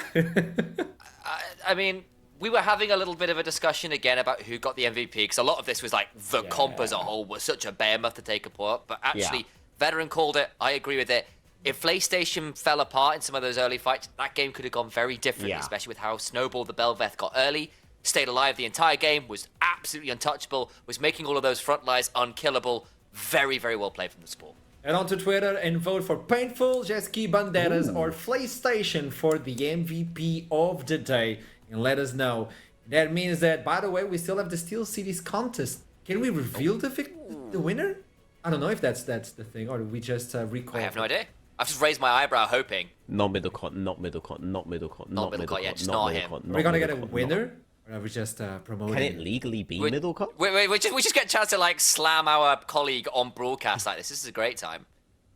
I mean, we were having a little bit of a discussion again about who got the MVP, because a lot of this was like the comp as a whole was such a behemoth to take apart. But actually, Veteran called it. I agree with it. If PlayStation fell apart in some of those early fights, that game could have gone very differently, especially with how snowballed the Belveth got early. Stayed alive the entire game, was absolutely untouchable, was making all of those front lines unkillable. Very, very well played from the sport. Head on to Twitter and vote for Painful, Jeski Banderas, or PlayStation for the MVP of the day. And let us know. That means that, by the way, we still have the Steel Cities contest. Can we reveal the winner? I don't know if that's the thing, or we just recall. I have no idea. I've just raised my eyebrow hoping. Not Middlecott, not Middlecott, not Middlecott, not Middlecott. Yeah, just not him. Are we gonna get a winner? Or are we just promoting? Can it legally be Middlecott? We just get a chance to like slam our colleague on broadcast like this. This is a great time.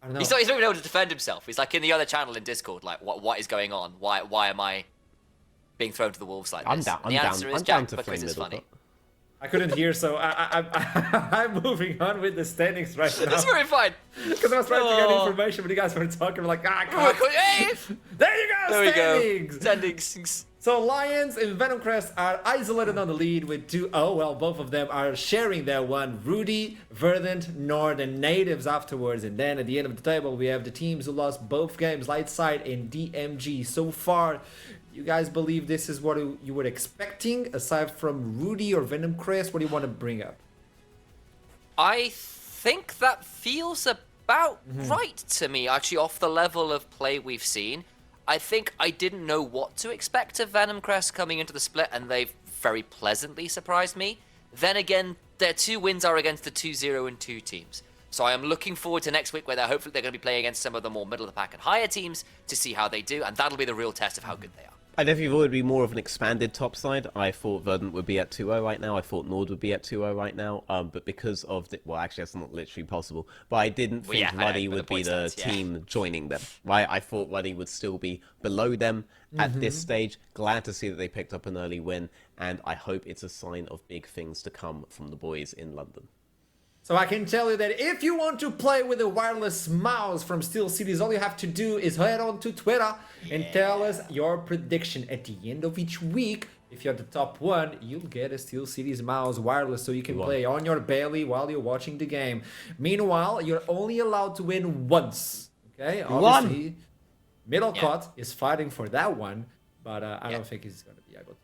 I don't know. He's not even able to defend himself. He's like in the other channel in Discord. Like, what is going on? Why am I being thrown to the wolves like this? I'm down to because play it's funny. I couldn't hear, so I'm moving on with the standings right now. That's very fine. Because I was trying to get information, but you guys were talking like, come on. Hey! There you go, There standings! we go. Standings. So Lions and Venomcrest are isolated on the lead with 2-0. Well, both of them are sharing their one. Rudy, Verdant, Nord, and Natives afterwards. And then at the end of the table, we have the teams who lost both games, Lightside and DMG. So far, you guys believe this is what you were expecting? Aside from Rudy or Venomcrest, what do you want to bring up? I think that feels about right to me, actually, off the level of play we've seen. I think I didn't know what to expect of Venomcrest coming into the split, and they've very pleasantly surprised me. Then again, their 2 wins are against the 2-0 and 2 teams. So I am looking forward to next week, where hopefully they're going to be playing against some of the more middle of the pack and higher teams to see how they do, and that'll be the real test of how good they are. I definitely thought it would be more of an expanded top side. I thought Verdant would be at 2-0 right now. I thought Nord would be at 2-0 right now. But because of the... Well, actually, that's not literally possible. But I didn't think Ruddy would be the team joining them, right? I thought Ruddy would still be below them at this stage. Glad to see that they picked up an early win. And I hope it's a sign of big things to come from the boys in London. So I can tell you that if you want to play with a wireless mouse from Steel Cities, all you have to do is head on to Twitter and tell us your prediction. At the end of each week, if you're the top one, you'll get a Steel Cities mouse wireless so you can play on your belly while you're watching the game. Meanwhile, you're only allowed to win once. Okay? Obviously, Middlecott is fighting for that one, but I don't think he's going to be able to.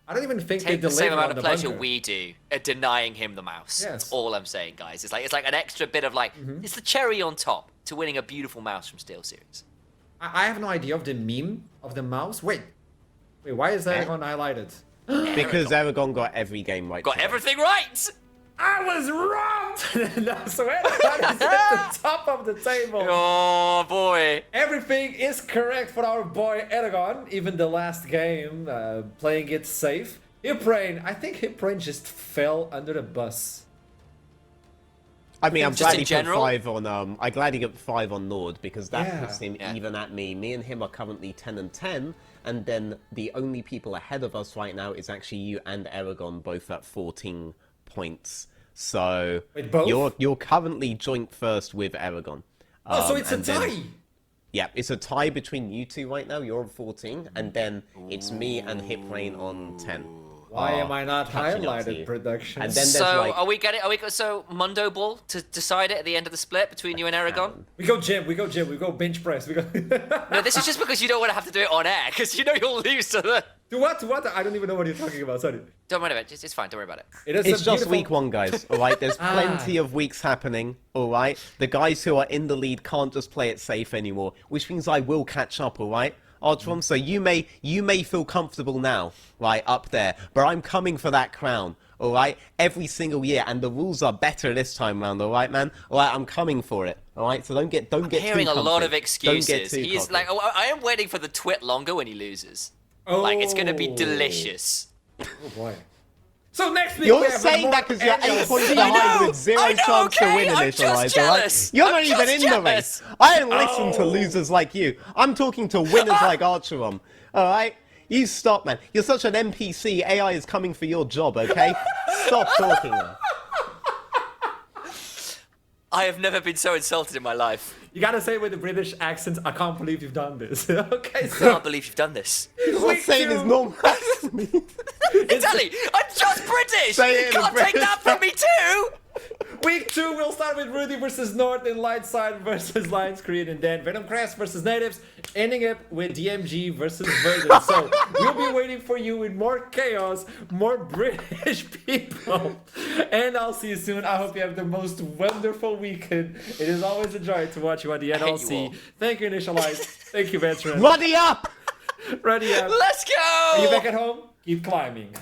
I don't even think Take they the same deliver amount on of the pleasure bunker. we do at denying him the mouse. Yes. That's all I'm saying, guys. It's like an extra bit of it's the cherry on top to winning a beautiful mouse from Steel Series. I have no idea of the meme of the mouse. Wait, why is that one highlighted? Because Aragon got every game right. Got everything right! I was wrong! No, so Aragon is at the top of the table. Oh, boy. Everything is correct for our boy Aragon, even the last game, playing it safe. Hiprain, I think Hiprain just fell under the bus. I mean, I'm Just glad in he general? put 5 on. I'm glad he got 5 on Nord because that Yeah. puts him even at me. Me and him are currently 10 and 10, and then the only people ahead of us right now is actually you and Aragon, both at 14 points. So Wait, both? you're currently joint first with Aragon. Oh, so it's a and then- tie! Yeah, it's a tie between you two right now. You're on 14, and then it's me and Hiprain on 10. Why am I not catching up to highlighted, you. production? And then there's So, like... are we so Mundo Ball to decide it at the end of the split between you and Aragon? We go gym, we go bench press, we go... No, this is just because you don't want to have to do it on air, because you know you'll lose to the... To what? I don't even know what you're talking about, sorry. Don't worry about it, it's fine, don't worry about it. It's just week 1, guys, alright? There's plenty of weeks happening, alright? The guys who are in the lead can't just play it safe anymore, which means I will catch up, alright? Artron, so you may feel comfortable now, right, up there, but I'm coming for that crown, alright? Every single year, and the rules are better this time round, alright, man? Alright, I'm coming for it, alright? So don't get I'm hearing too a lot comfy. of excuses. Don't get too He's cocky. like, oh, I am waiting for the twit longer when he loses. Like, it's going to be delicious. Oh boy. So next week we You're have saying more that because you're 8 NLC. points I behind know, with 0 I know, chance to okay? win I'm initialized, just alright? jealous. You're I'm not even just in the jealous. race. I don't listen to losers like you. I'm talking to winners like Archeron, alright? You stop, man. You're such an NPC. AI is coming for your job, okay? Stop talking, man. I have never been so insulted in my life. You gotta say with the British accent, I can't believe you've done this. Okay, I so can't believe you've done this. What's saying is normal. Italy, I'm just British! Say it You in a can't take British that from me too! week 2 we'll start with Rudy versus Nord and Lightside versus Lions Creed, and then Venomcrest versus Natives, ending up with DMG versus Verdant. So we'll be waiting for you with more chaos, more British people, and I'll see you soon. I hope you have the most wonderful weekend. It is always a joy to watch you on the hate you all. NLC. Thank you, Initialize. Thank you, Veteran. Ruddy up! Ready up. Let's go! Are you back at home? Keep climbing.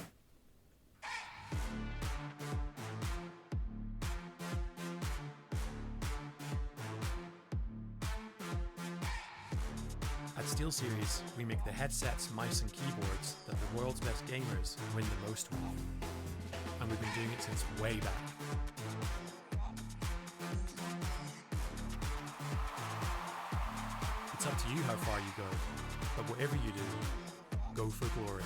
At SteelSeries, we make the headsets, mice, and keyboards that the world's best gamers win the most with. And we've been doing it since way back. It's up to you how far you go, but whatever you do, go for glory.